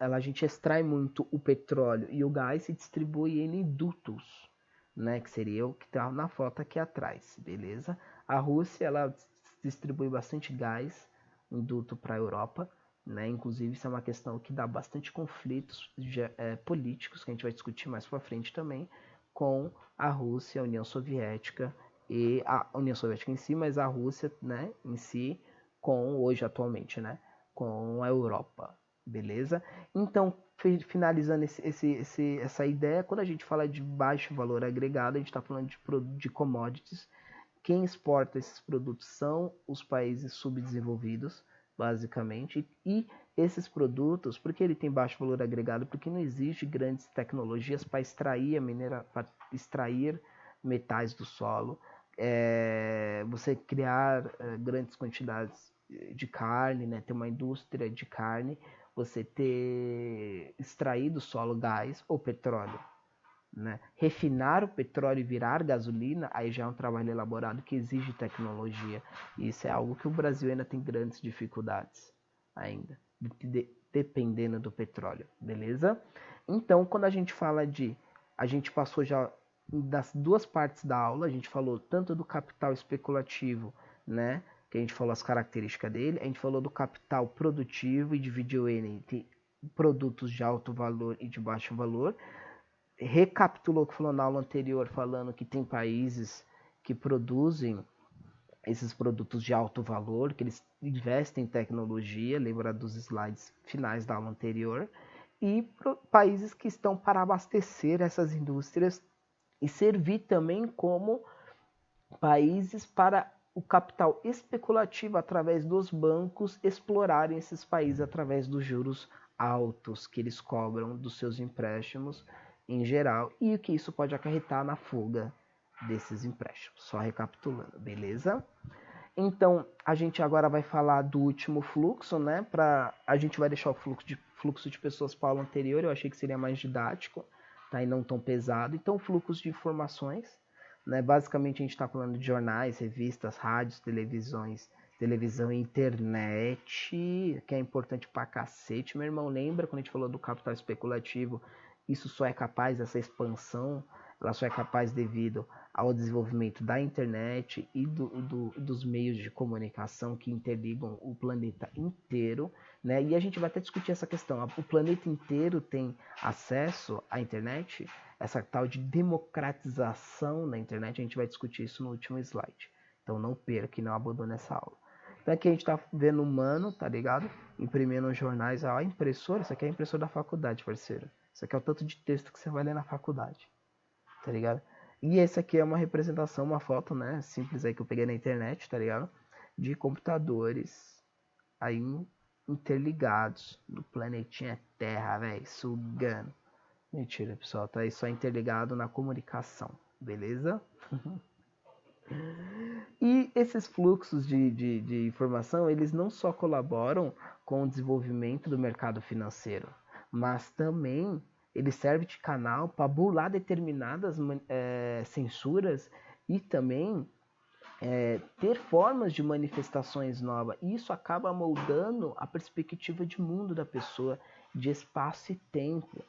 A gente extrai muito o petróleo e o gás e distribui ele em dutos, né? Que seria o que está na foto aqui atrás, beleza? A Rússia, ela distribui bastante gás em duto para a Europa, né? Inclusive, isso é uma questão que dá bastante conflitos políticos, que a gente vai discutir mais para frente também, com a Rússia, a União Soviética e a União Soviética em si, mas a Rússia, né, em si, hoje atualmente, né, com a Europa, beleza? Então, finalizando essa ideia, quando a gente fala de baixo valor agregado, a gente está falando de commodities. Quem exporta esses produtos são os países subdesenvolvidos, basicamente, e esses produtos, por que ele tem baixo valor agregado? Porque não existe grandes tecnologias para extrair metais do solo, você criar grandes quantidades de carne, né? Ter uma indústria de carne, você ter extraído do solo gás ou petróleo. Né? Refinar o petróleo e virar gasolina, aí já é um trabalho elaborado que exige tecnologia. E isso é algo que o Brasil ainda tem grandes dificuldades, ainda, dependendo do petróleo, beleza? Então, quando a gente fala a gente passou já das duas partes da aula, a gente falou tanto do capital especulativo, né? Que a gente falou as características dele, a gente falou do capital produtivo e dividiu ele entre produtos de alto valor e de baixo valor. Recapitulou o que falou na aula anterior, falando que tem países que produzem esses produtos de alto valor, que eles investem em tecnologia, lembra dos slides finais da aula anterior, e países que estão para abastecer essas indústrias e servir também como países para o capital especulativo através dos bancos explorarem esses países através dos juros altos que eles cobram dos seus empréstimos em geral e o que isso pode acarretar na fuga desses empréstimos. Só recapitulando, beleza? Então, a gente agora vai falar do último fluxo, né? A gente vai deixar o fluxo de pessoas para a aula anterior, eu achei que seria mais didático, tá? E não tão pesado. Então, fluxos de informações, né? Basicamente, a gente está falando de jornais, revistas, rádios, televisão e internet, que é importante pra cacete. Meu irmão, lembra quando a gente falou do capital especulativo? Isso só é capaz, essa expansão, ela só é capaz devido ao desenvolvimento da internet e dos meios de comunicação que interligam o planeta inteiro, né? E a gente vai até discutir essa questão. O planeta inteiro tem acesso à internet, essa tal de democratização da internet, a gente vai discutir isso no último slide. Então não perca e não abandone essa aula. Então aqui a gente tá vendo humano, tá ligado? Imprimindo jornais. Ó, a impressora, isso aqui é a impressora da faculdade, parceiro. Isso aqui é o tanto de texto que você vai ler na faculdade, tá ligado? E esse aqui é uma representação, uma foto, né, simples aí que eu peguei na internet, tá ligado? De computadores aí interligados do planetinha Terra, velho, sugando. Mentira, pessoal, tá aí só interligado na comunicação, beleza? E esses fluxos de informação, eles não só colaboram com o desenvolvimento do mercado financeiro, mas também ele serve de canal para burlar determinadas censuras e também ter formas de manifestações novas. E isso acaba moldando a perspectiva de mundo da pessoa, de espaço e tempo.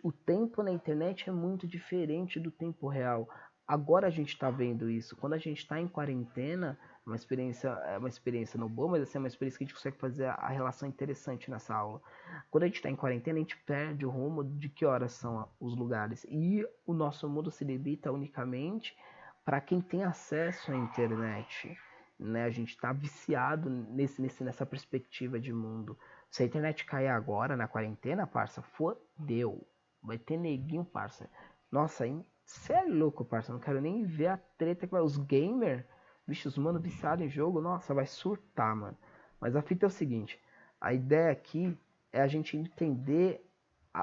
O tempo na internet é muito diferente do tempo real. Agora a gente está vendo isso. Quando a gente está em quarentena, é uma experiência não boa, mas assim, é uma experiência que a gente consegue fazer a relação interessante nessa aula. Quando a gente está em quarentena, a gente perde o rumo de que horas são os lugares. E o nosso mundo se limita unicamente para quem tem acesso à internet. Né? A gente está viciado nessa perspectiva de mundo. Se a internet cair agora na quarentena, parça, fodeu. Vai ter neguinho, parça. Nossa, você é louco, parça. Não quero nem ver a treta que vai. Os gamers, bicho, os mano viciados em jogo, nossa, vai surtar, mano. Mas a fita é o seguinte: a ideia aqui é a gente entender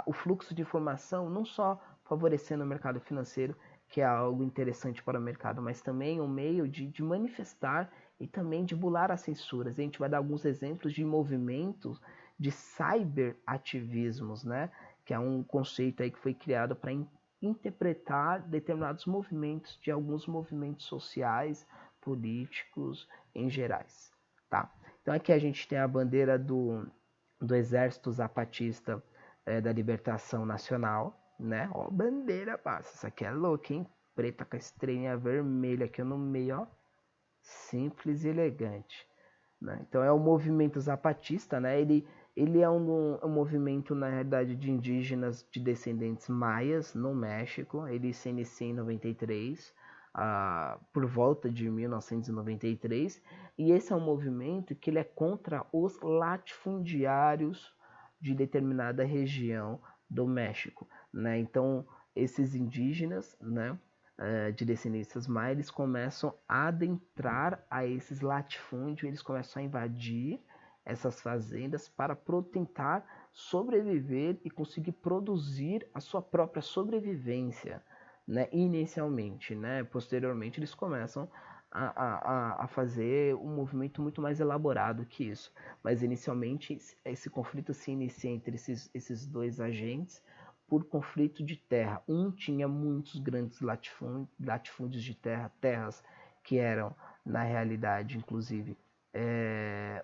o fluxo de informação, não só favorecendo o mercado financeiro, que é algo interessante para o mercado, mas também um meio de manifestar e também de bular as censuras. A gente vai dar alguns exemplos de movimentos de cyberativismos, né? Que é um conceito aí que foi criado para interpretar determinados movimentos de alguns movimentos sociais, políticos em gerais, tá? Então aqui a gente tem a bandeira do Exército Zapatista da Libertação Nacional, né? Ó, bandeira, passa. Isso aqui é louco, hein? Preta com a estrelinha vermelha aqui no meio, ó. Simples e elegante. Né? Então é o movimento zapatista, né? Ele é um movimento, na realidade, de indígenas de descendentes maias no México. Ele se inicia em 93, por volta de 1993. E esse é um movimento que ele é contra os latifundiários de determinada região do México. Né? Então, esses indígenas, né, de descendências maias, eles começam a adentrar a esses latifúndios, eles começam a invadir essas fazendas para tentar sobreviver e conseguir produzir a sua própria sobrevivência, né, inicialmente. Né? Posteriormente, eles começam a fazer um movimento muito mais elaborado que isso. Mas inicialmente esse conflito se inicia entre esses dois agentes por conflito de terra. Um tinha muitos grandes latifúndios de terra, terras que eram, na realidade, inclusive,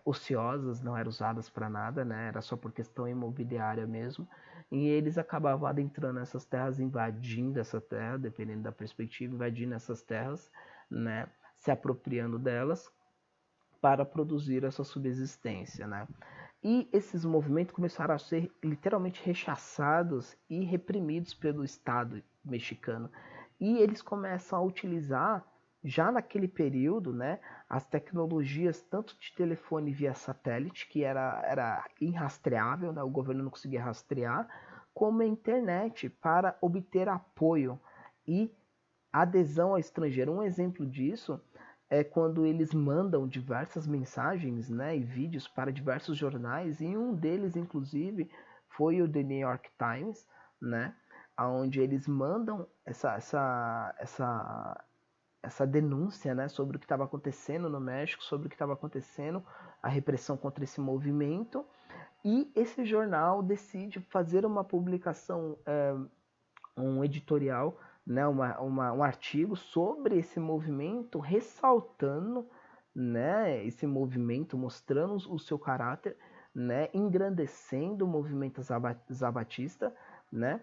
ociosas, não eram usadas para nada, né? Era só por questão imobiliária mesmo. E eles acabavam adentrando essas terras, invadindo essa terra, dependendo da perspectiva, invadindo essas terras, né? Se apropriando delas para produzir essa subsistência, né? E esses movimentos começaram a ser literalmente rechaçados e reprimidos pelo Estado mexicano. E eles começam a utilizar, já naquele período, né, as tecnologias tanto de telefone via satélite, que era irrastreável, né, o governo não conseguia rastrear, como a internet para obter apoio e adesão ao estrangeiro. Um exemplo disso é quando eles mandam diversas mensagens, né, e vídeos para diversos jornais, e um deles, inclusive, foi o The New York Times, né, onde eles mandam essa denúncia, né, sobre o que estava acontecendo no México, sobre o que estava acontecendo, a repressão contra esse movimento, e esse jornal decide fazer uma publicação, um editorial, né, um artigo sobre esse movimento, ressaltando, né, esse movimento, mostrando o seu caráter, né, engrandecendo o movimento zabatista, né,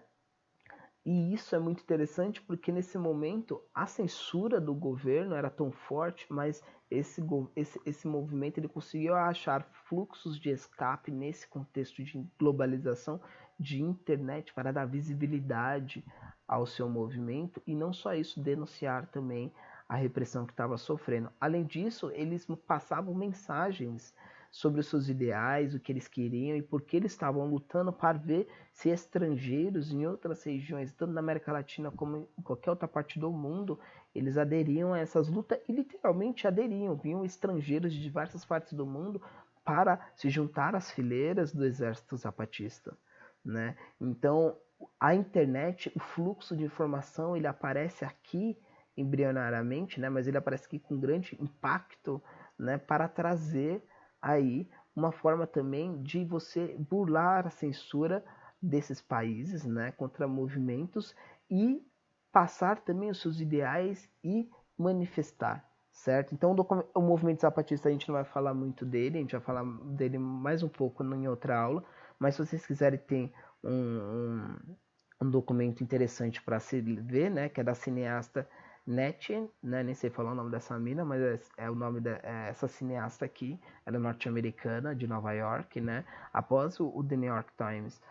e isso é muito interessante porque nesse momento a censura do governo era tão forte, mas esse movimento ele conseguiu achar fluxos de escape nesse contexto de globalização de internet para dar visibilidade ao seu movimento e não só isso, denunciar também a repressão que estava sofrendo. Além disso, eles passavam mensagens sobre os seus ideais, o que eles queriam e por que eles estavam lutando para ver se estrangeiros em outras regiões, tanto na América Latina como em qualquer outra parte do mundo, eles aderiam a essas lutas e literalmente aderiam, vinham estrangeiros de diversas partes do mundo para se juntar às fileiras do exército zapatista, né? Então, a internet, o fluxo de informação, ele aparece aqui embrionariamente, né? Mas ele aparece aqui com grande impacto, né? Para trazer aí uma forma também de você burlar a censura desses países, né, contra movimentos e passar também os seus ideais e manifestar, certo? Então o movimento zapatista a gente não vai falar muito dele, a gente vai falar dele mais um pouco em outra aula, mas se vocês quiserem ter um documento interessante para se ver, né, que é da cineasta Nettie, né, nem sei falar o nome dessa mina, mas é o nome essa cineasta aqui, ela é norte-americana, de Nova York, né, após o The New York Times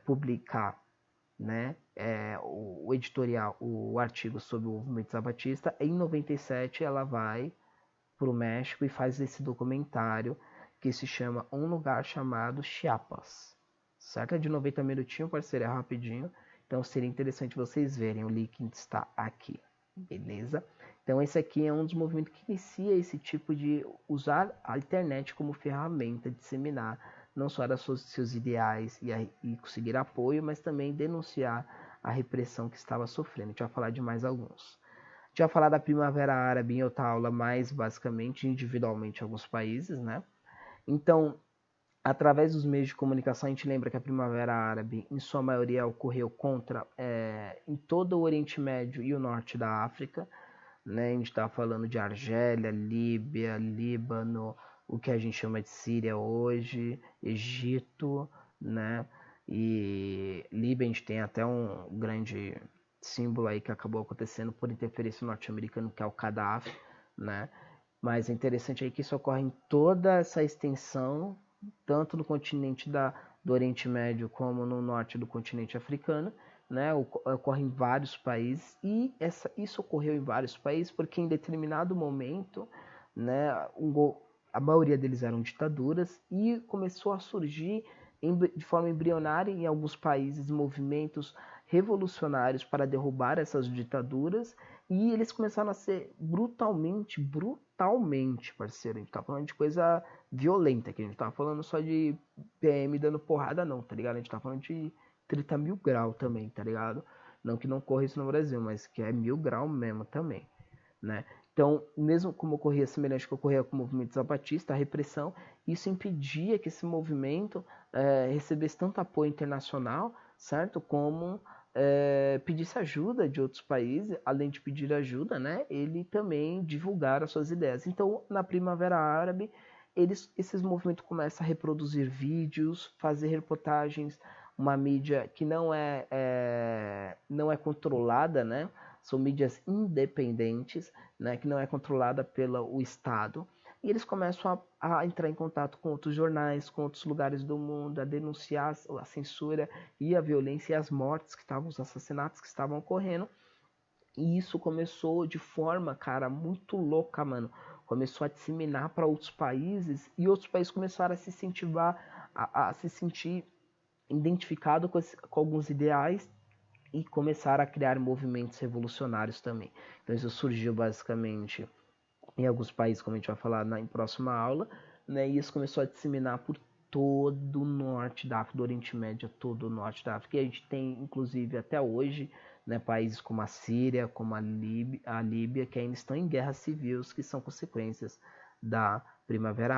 publicar, né, o editorial, o artigo sobre o movimento zabatista, em 97 ela vai para o México e faz esse documentário que se chama Um Lugar Chamado Chiapas. Cerca de 90 minutinhos, parceiro, é rapidinho. Então seria interessante vocês verem, o link está aqui, beleza? Então esse aqui é um dos movimentos que inicia esse tipo de usar a internet como ferramenta de disseminar não só seus ideais e conseguir apoio, mas também denunciar a repressão que estava sofrendo. A gente vai falar de mais alguns. A gente vai falar da Primavera Árabe em outra aula, mais basicamente, individualmente em alguns países, né? Então, através dos meios de comunicação, a gente lembra que a Primavera Árabe, em sua maioria, ocorreu em todo o Oriente Médio e o Norte da África, né? A gente está falando de Argélia, Líbia, Líbano, o que a gente chama de Síria hoje, Egito, né? E Líbia a gente tem até um grande símbolo aí que acabou acontecendo por interferência norte-americana, que é o Gaddafi, né? Mas é interessante aí que isso ocorre em toda essa extensão, tanto no continente do Oriente Médio como no norte do continente africano, né? Ocorre em vários países e isso ocorreu em vários países porque em determinado momento, né, a maioria deles eram ditaduras e começou a surgir de forma embrionária em alguns países movimentos revolucionários para derrubar essas ditaduras e eles começaram a ser brutalmente, parceiro, a gente tá falando de coisa violenta aqui, a gente tá falando só de PM dando porrada não, tá ligado? A gente tá falando de 30 mil grau também, tá ligado? Não que não corra isso no Brasil, mas que é 1000 grau mesmo também, né? Então, mesmo como ocorria semelhante que ocorria com o movimento zapatista, a repressão, isso impedia que esse movimento recebesse tanto apoio internacional, certo? Como pedisse ajuda de outros países, além de pedir ajuda, né? Ele também divulgar as suas ideias. Então, na Primavera Árabe, esses movimentos começam a reproduzir vídeos, fazer reportagens, uma mídia que não é controlada, né? São mídias independentes, né? Que não é controlada pelo Estado. E eles começam a entrar em contato com outros jornais, com outros lugares do mundo, a denunciar a censura e a violência e as mortes que estavam, os assassinatos que estavam ocorrendo. E isso começou de forma, cara, muito louca, mano. Começou a disseminar para outros países e outros países começaram a se incentivar, a se sentir identificado com alguns ideais e começaram a criar movimentos revolucionários também. Então isso surgiu basicamente em alguns países, como a gente vai falar na próxima aula, né? E isso começou a disseminar por todo o norte da África, do Oriente Médio, todo o norte da África. E a gente tem, inclusive, até hoje, né, países como a Síria, como a Líbia, que ainda estão em guerras civis, que são consequências da Primavera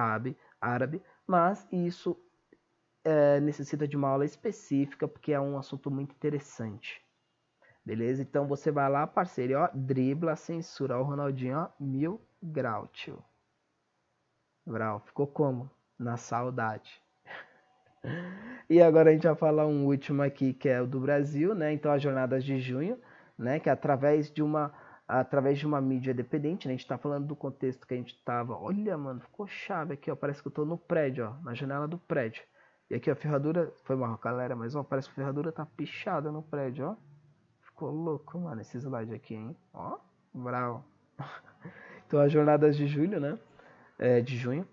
Árabe, mas isso necessita de uma aula específica, porque é um assunto muito interessante. Beleza? Então você vai lá, parceiro, ó, dribla, censura. Ó, o Ronaldinho, ó, 1000 grau, tio. Brau, ficou como? Na saudade. E agora a gente vai falar um último aqui, que é o do Brasil, né? Então, as Jornadas de Junho, né? Que é através de uma mídia dependente, né? A gente tá falando do contexto que a gente tava. Olha, mano, ficou chave aqui, ó. Parece que eu tô no prédio, ó. Na janela do prédio. E aqui, ó, a ferradura. Foi mal, galera, mas ó, parece que a ferradura tá pichada no prédio, ó. Ficou louco, mano, esse slide aqui, hein? Ó, bravo. Então, as Jornadas de Julho, né? De junho.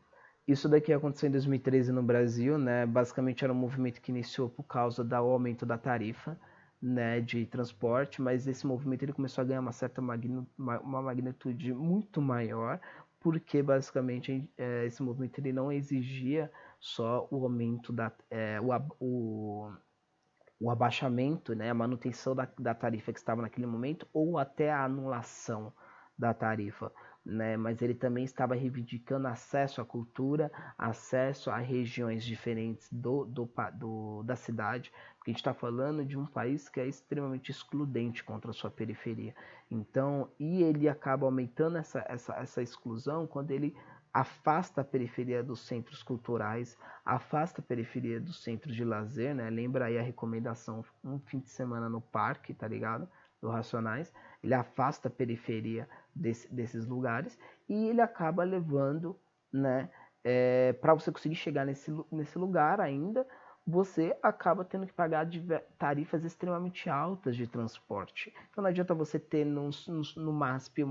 Isso daqui aconteceu em 2013 no Brasil, né? Basicamente era um movimento que iniciou por causa do aumento da tarifa, né, de transporte, mas esse movimento ele começou a ganhar uma magnitude muito maior, porque basicamente esse movimento ele não exigia só o aumento o abaixamento, né, a manutenção da tarifa que estava naquele momento, ou até a anulação da tarifa, né, mas ele também estava reivindicando acesso à cultura, acesso a regiões diferentes da cidade, porque a gente está falando de um país que é extremamente excludente contra a sua periferia. Então, e ele acaba aumentando essa exclusão quando ele afasta a periferia dos centros culturais, afasta a periferia dos centros de lazer, né? Lembra aí a recomendação, um fim de semana no parque, tá ligado? Do Racionais. Ele afasta a periferia desses lugares e ele acaba levando, né? Para você conseguir chegar nesse lugar ainda, você acaba tendo que pagar tarifas extremamente altas de transporte. Então não adianta você ter no MASP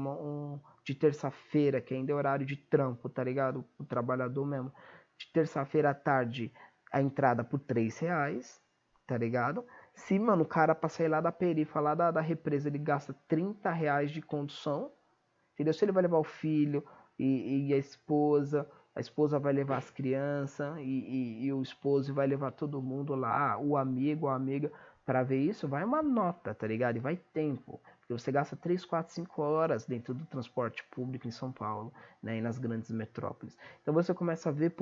de terça-feira, que ainda é horário de trampo, tá ligado? O trabalhador mesmo. De terça-feira à tarde, a entrada por R$ 3, tá ligado? Se, mano, o cara pra sair lá da perifa, lá da represa, ele gasta R$ 30 de condução, entendeu? Se ele vai levar o filho e a esposa vai levar as crianças e o esposo vai levar todo mundo lá, o amigo, a amiga, para ver isso, vai uma nota, tá ligado? E vai tempo. Porque você gasta 3, 4, 5 horas dentro do transporte público em São Paulo, né? E nas grandes metrópoles. Então você começa a ver,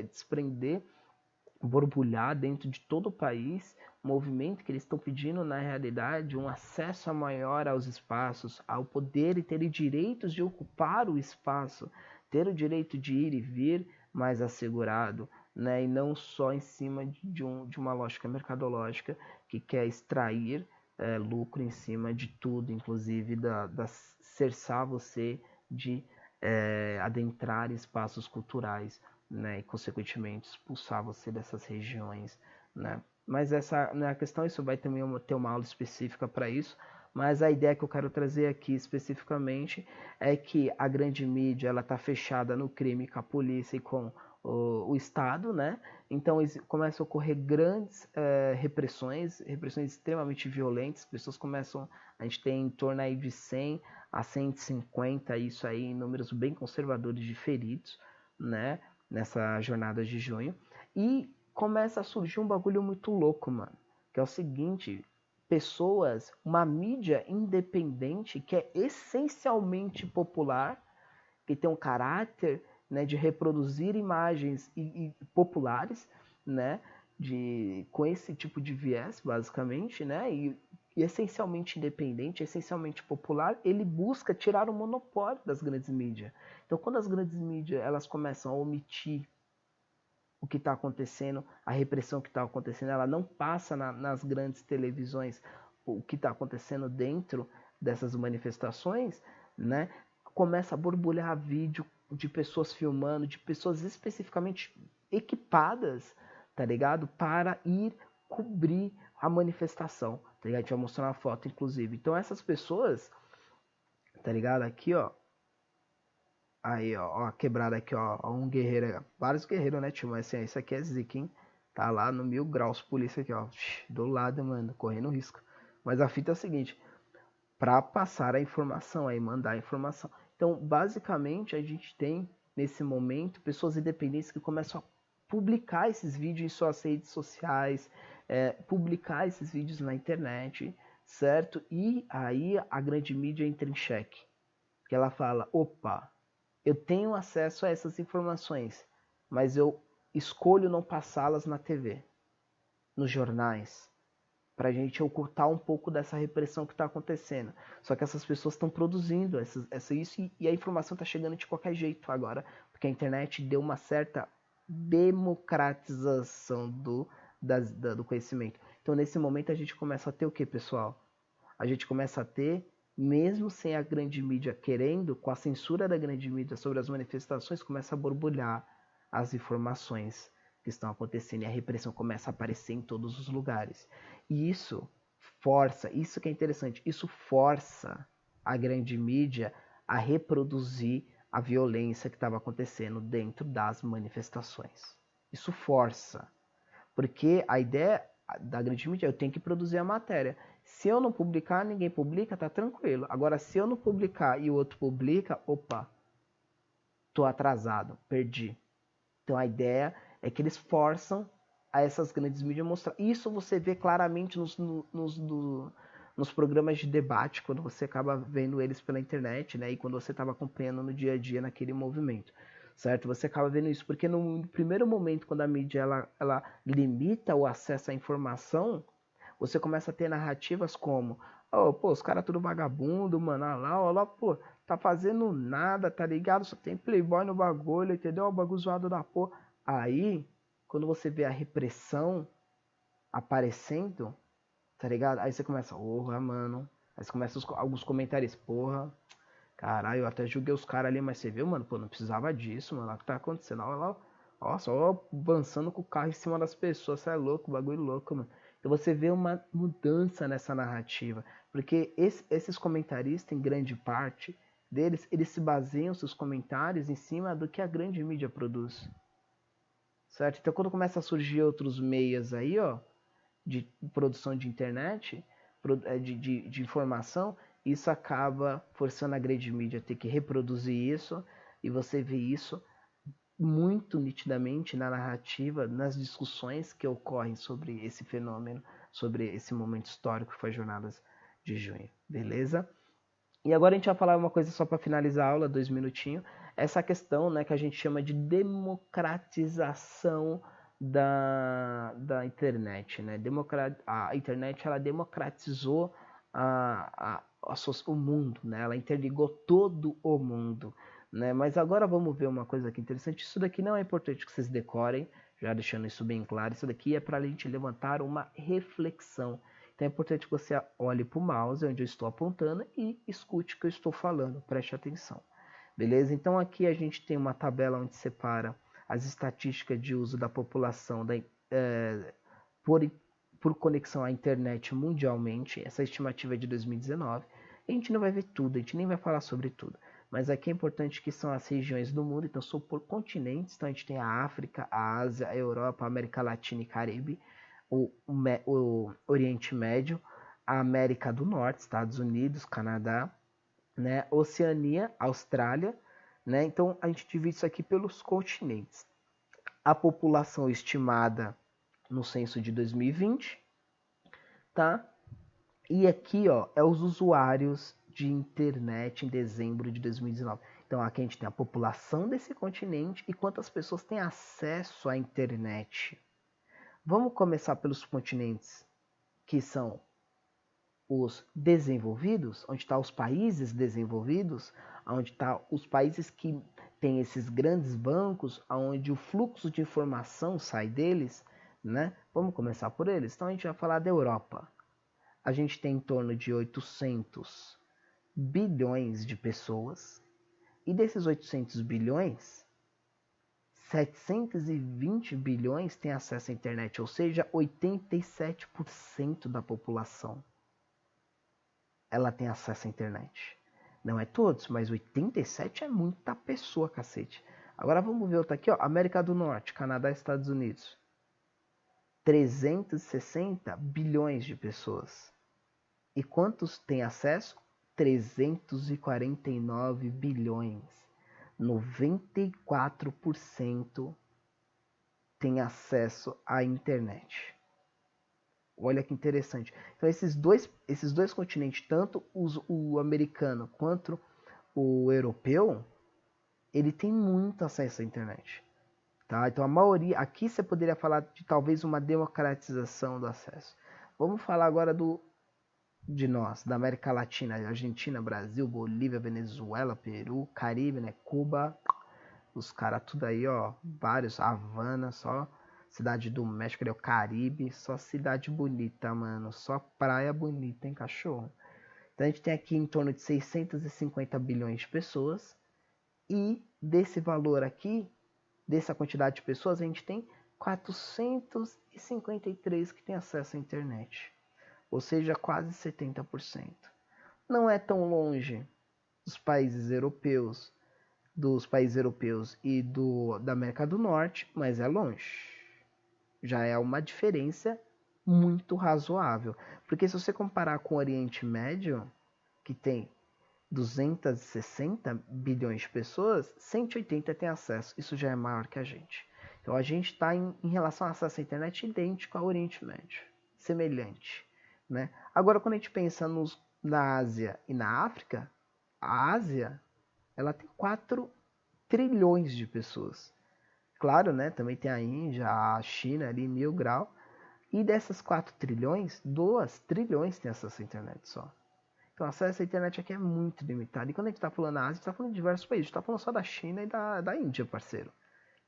desprender, borbulhar dentro de todo o país, um movimento que eles estão pedindo na realidade um acesso maior aos espaços, ao poder e terem direitos de ocupar o espaço, ter o direito de ir e vir mais assegurado, né? E não só em cima de uma lógica mercadológica que quer extrair lucro em cima de tudo, inclusive cerçar você de adentrar espaços culturais, né, e consequentemente expulsar você dessas regiões, né? Mas essa não é a questão, isso vai também ter uma aula específica para isso, mas a ideia que eu quero trazer aqui especificamente é que a grande mídia ela está fechada no crime com a polícia e com o Estado, né? Então começam a ocorrer grandes repressões extremamente violentas, pessoas começam, a gente tem em torno aí de 100 a 150, isso aí, números bem conservadores de feridos, né? Nessa jornada de junho. E começa a surgir um bagulho muito louco, mano. Que é o seguinte: uma mídia independente que é essencialmente popular, que tem um caráter, né, de reproduzir imagens e populares, né, com esse tipo de viés, basicamente, né, e essencialmente independente, essencialmente popular, ele busca tirar o monopólio das grandes mídias. Então, quando as grandes mídias elas começam a omitir o que está acontecendo, a repressão que está acontecendo, ela não passa nas grandes televisões o que está acontecendo dentro dessas manifestações, né? Começa a borbulhar vídeo de pessoas filmando, de pessoas especificamente equipadas, tá ligado? Para ir cobrir a manifestação, tá ligado? A gente vai mostrar uma foto, inclusive. Então essas pessoas, tá ligado? Aqui, ó. Aí, ó, a quebrada aqui, ó. Um guerreiro, vários guerreiros, né, tio? Mas assim, isso aqui é zica, hein? Tá lá no 1000 graus, polícia aqui, ó. Do lado, mano, correndo risco. Mas a fita é a seguinte, para passar a informação, aí mandar a informação. Então, basicamente, a gente tem, nesse momento, pessoas independentes que começam a publicar esses vídeos em suas redes sociais, publicar esses vídeos na internet, certo? E aí a grande mídia entra em xeque. Que ela fala, opa, eu tenho acesso a essas informações, mas eu escolho não passá-las na TV, nos jornais, para a gente ocultar um pouco dessa repressão que está acontecendo. Só que essas pessoas estão produzindo isso e a informação está chegando de qualquer jeito agora, porque a internet deu uma certa democratização do conhecimento. Então, nesse momento, a gente começa a ter o que, pessoal? A gente começa a ter, mesmo sem a grande mídia querendo, com a censura da grande mídia sobre as manifestações, começa a borbulhar as informações que estão acontecendo e a repressão começa a aparecer em todos os lugares. E isso força, isso que é interessante, isso força a grande mídia a reproduzir a violência que estava acontecendo dentro das manifestações. Isso força, porque a ideia da grande mídia é eu tenho que produzir a matéria. Se eu não publicar, ninguém publica, tá tranquilo. Agora, se eu não publicar e o outro publica, opa, tô atrasado, perdi. Então a ideia é que eles forçam a essas grandes mídias mostrar. Isso você vê claramente nos programas de debate, quando você acaba vendo eles pela internet, né? E quando você estava acompanhando no dia a dia naquele movimento, certo? Você acaba vendo isso, porque no primeiro momento, quando a mídia ela limita o acesso à informação, você começa a ter narrativas como, oh, pô, os caras tudo vagabundo, mano, olha lá, pô, tá fazendo nada, tá ligado? Só tem playboy no bagulho, entendeu? O bagulho zoado da porra. Aí, quando você vê a repressão aparecendo, tá ligado? Aí você começa, porra, mano. Aí você começa alguns comentários, porra, caralho, eu até julguei os caras ali, mas você viu, mano? Pô, não precisava disso, mano. Olha o que tá acontecendo. Olha lá, ó, só avançando com o carro em cima das pessoas. Você é louco, bagulho louco, mano. Então você vê uma mudança nessa narrativa. Porque esses comentaristas, em grande parte deles, eles se baseiam seus comentários em cima do que a grande mídia produz. Certo? Então quando começa a surgir outros meios aí, ó, de produção de internet, de informação, isso acaba forçando a grande mídia a ter que reproduzir isso, e você vê isso muito nitidamente na narrativa, nas discussões que ocorrem sobre esse fenômeno, sobre esse momento histórico que foi as Jornadas de Junho, beleza? E agora a gente vai falar uma coisa só para finalizar a aula, 2 minutinhos, essa questão, né, que a gente chama de democratização da internet, né? A internet ela democratizou o mundo, né? Ela interligou todo o mundo, né? Mas agora vamos ver uma coisa aqui interessante. Isso daqui não é importante que vocês decorem, já deixando isso bem claro. Isso daqui é para a gente levantar uma reflexão. Então é importante que você olhe para o mouse onde eu estou apontando e escute o que eu estou falando. Preste atenção. Beleza? Então aqui a gente tem uma tabela onde separa as estatísticas de uso da população por conexão à internet mundialmente. Essa estimativa é de 2019. A gente não vai ver tudo, a gente nem vai falar sobre tudo. Mas aqui é importante que são as regiões do mundo, então são por continentes. Então a gente tem a África, a Ásia, a Europa, a América Latina e Caribe, o Oriente Médio, a América do Norte, Estados Unidos, Canadá, né? Oceania, Austrália, né? Então a gente divide isso aqui pelos continentes. A população estimada no censo de 2020, tá? E aqui, ó, é os usuários de internet em dezembro de 2019. Então aqui a gente tem a população desse continente e quantas pessoas têm acesso à internet. Vamos começar pelos continentes que são os desenvolvidos, onde estão os países desenvolvidos, onde estão os países que têm esses grandes bancos, onde o fluxo de informação sai deles, né? Vamos começar por eles. Então a gente vai falar da Europa. A gente tem em torno de 800 bilhões de pessoas, e desses 800 bilhões, 720 bilhões têm acesso à internet, ou seja, 87% da população ela tem acesso à internet. Não é todos, mas 87 é muita pessoa, cacete. Agora vamos ver outra aqui, ó. América do Norte, Canadá e Estados Unidos. 360 bilhões de pessoas. E quantos têm acesso? 349 bilhões. 94% tem acesso à internet. Olha que interessante. Então esses dois continentes, tanto o americano quanto o europeu, ele tem muito acesso à internet. Tá? Então a maioria, aqui você poderia falar de talvez uma democratização do acesso. Vamos falar agora de nós, da América Latina, Argentina, Brasil, Bolívia, Venezuela, Peru, Caribe, né? Cuba, os caras tudo aí, ó, vários, Havana, só cidade do México, é o Caribe, só cidade bonita, mano, só praia bonita, hein, cachorro? Então a gente tem aqui em torno de 650 bilhões de pessoas e desse valor aqui, dessa quantidade de pessoas, a gente tem 453 que tem acesso à internet, ou seja, quase 70%. Não é tão longe dos países europeus e da América do Norte, mas é longe. Já é uma diferença muito razoável. Porque se você comparar com o Oriente Médio, que tem 260 bilhões de pessoas, 180 têm acesso. Isso já é maior que a gente. Então a gente está em relação ao acesso à internet idêntico ao Oriente Médio. Semelhante. Né? Agora, quando a gente pensa na Ásia e na África, a Ásia ela tem 4 trilhões de pessoas. Claro, né? Também tem a Índia, a China ali, 1000 grau. E dessas 4 trilhões, 2 trilhões têm acesso à internet só. Então, o acesso à internet aqui é muito limitado. E quando a gente está falando da Ásia, a gente está falando de diversos países. A gente está falando só da China e da Índia, parceiro.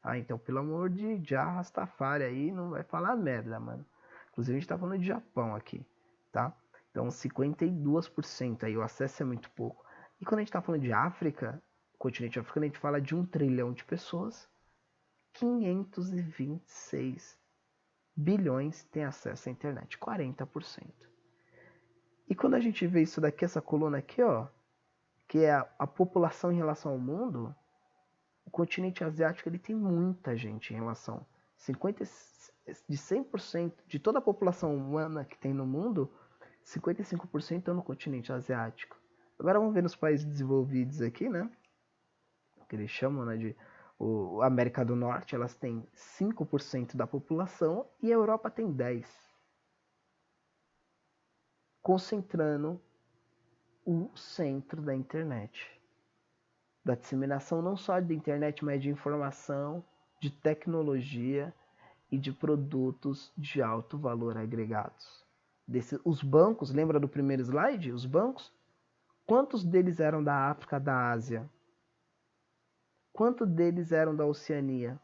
Ah, então, pelo amor de Jah Rastafari aí, não vai falar merda, mano. Inclusive, a gente está falando de Japão aqui, tá? Então, 52% aí, o acesso é muito pouco. E quando a gente está falando de África, continente africano, a gente fala de 1 trilhão de pessoas. 526 bilhões têm acesso à internet, 40%. E quando a gente vê isso daqui, essa coluna aqui, ó, que é a população em relação ao mundo, o continente asiático ele tem muita gente em relação 50 de 100% de toda a população humana que tem no mundo, 55% é no continente asiático. Agora vamos ver nos países desenvolvidos aqui, né? Que eles chamam, né, de a América do Norte, elas têm 5% da população e a Europa tem 10%. Concentrando o centro da internet. Da disseminação não só da internet, mas de informação, de tecnologia e de produtos de alto valor agregados. Os bancos, lembra do primeiro slide? Os bancos? Quantos deles eram da África, da Ásia? Quantos deles eram da Oceania?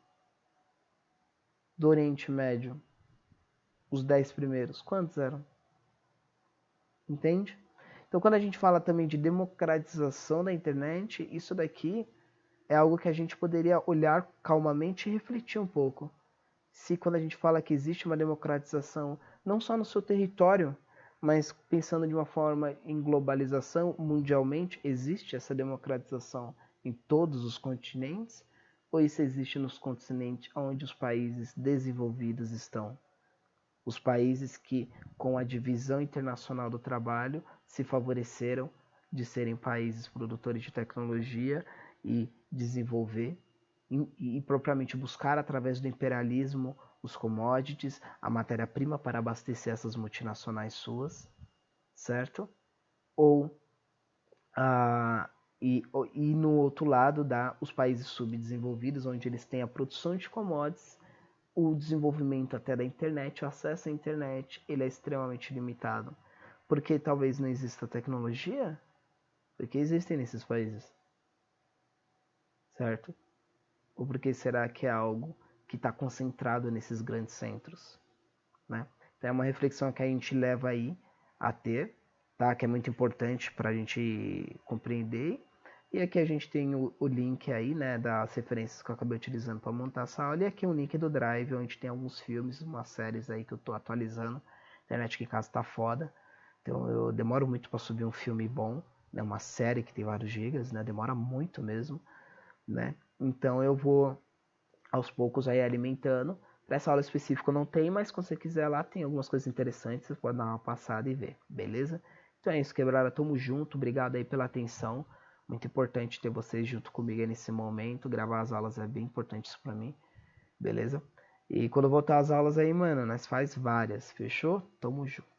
Do Oriente Médio? Os 10 primeiros, quantos eram? Entende? Então, quando a gente fala também de democratização da internet, isso daqui é algo que a gente poderia olhar calmamente e refletir um pouco. Se quando a gente fala que existe uma democratização, não só no seu território, mas pensando de uma forma em globalização, mundialmente, existe essa democratização em todos os continentes? Ou isso existe nos continentes onde os países desenvolvidos estão? Os países que, com a divisão internacional do trabalho, se favoreceram de serem países produtores de tecnologia e desenvolver e propriamente buscar através do imperialismo os commodities, a matéria-prima para abastecer essas multinacionais suas, certo? Ou e no outro lado os países subdesenvolvidos, onde eles têm a produção de commodities, o desenvolvimento até da internet, o acesso à internet, ele é extremamente limitado. Porque talvez não exista tecnologia? Porque existem nesses países. Certo? Ou porque será que é algo que está concentrado nesses grandes centros? Né? Então é uma reflexão que a gente leva aí a ter, tá? Que é muito importante para a gente compreender. E aqui a gente tem o link aí, né, das referências que eu acabei utilizando para montar essa aula. E aqui um link do Drive, onde tem alguns filmes, umas séries aí que eu tô atualizando. A internet aqui em casa tá foda. Então eu demoro muito para subir um filme bom, né, uma série que tem vários gigas, né, demora muito mesmo, né. Então eu vou aos poucos aí alimentando. Para essa aula específica não tem, mas quando você quiser lá tem algumas coisas interessantes, você pode dar uma passada e ver, beleza? Então é isso, quebrada, tamo junto, obrigado aí pela atenção. Muito importante ter vocês junto comigo aí nesse momento. Gravar as aulas é bem importante isso pra mim, beleza? E quando voltar às aulas aí, mano, nós faz várias, fechou? Tamo junto.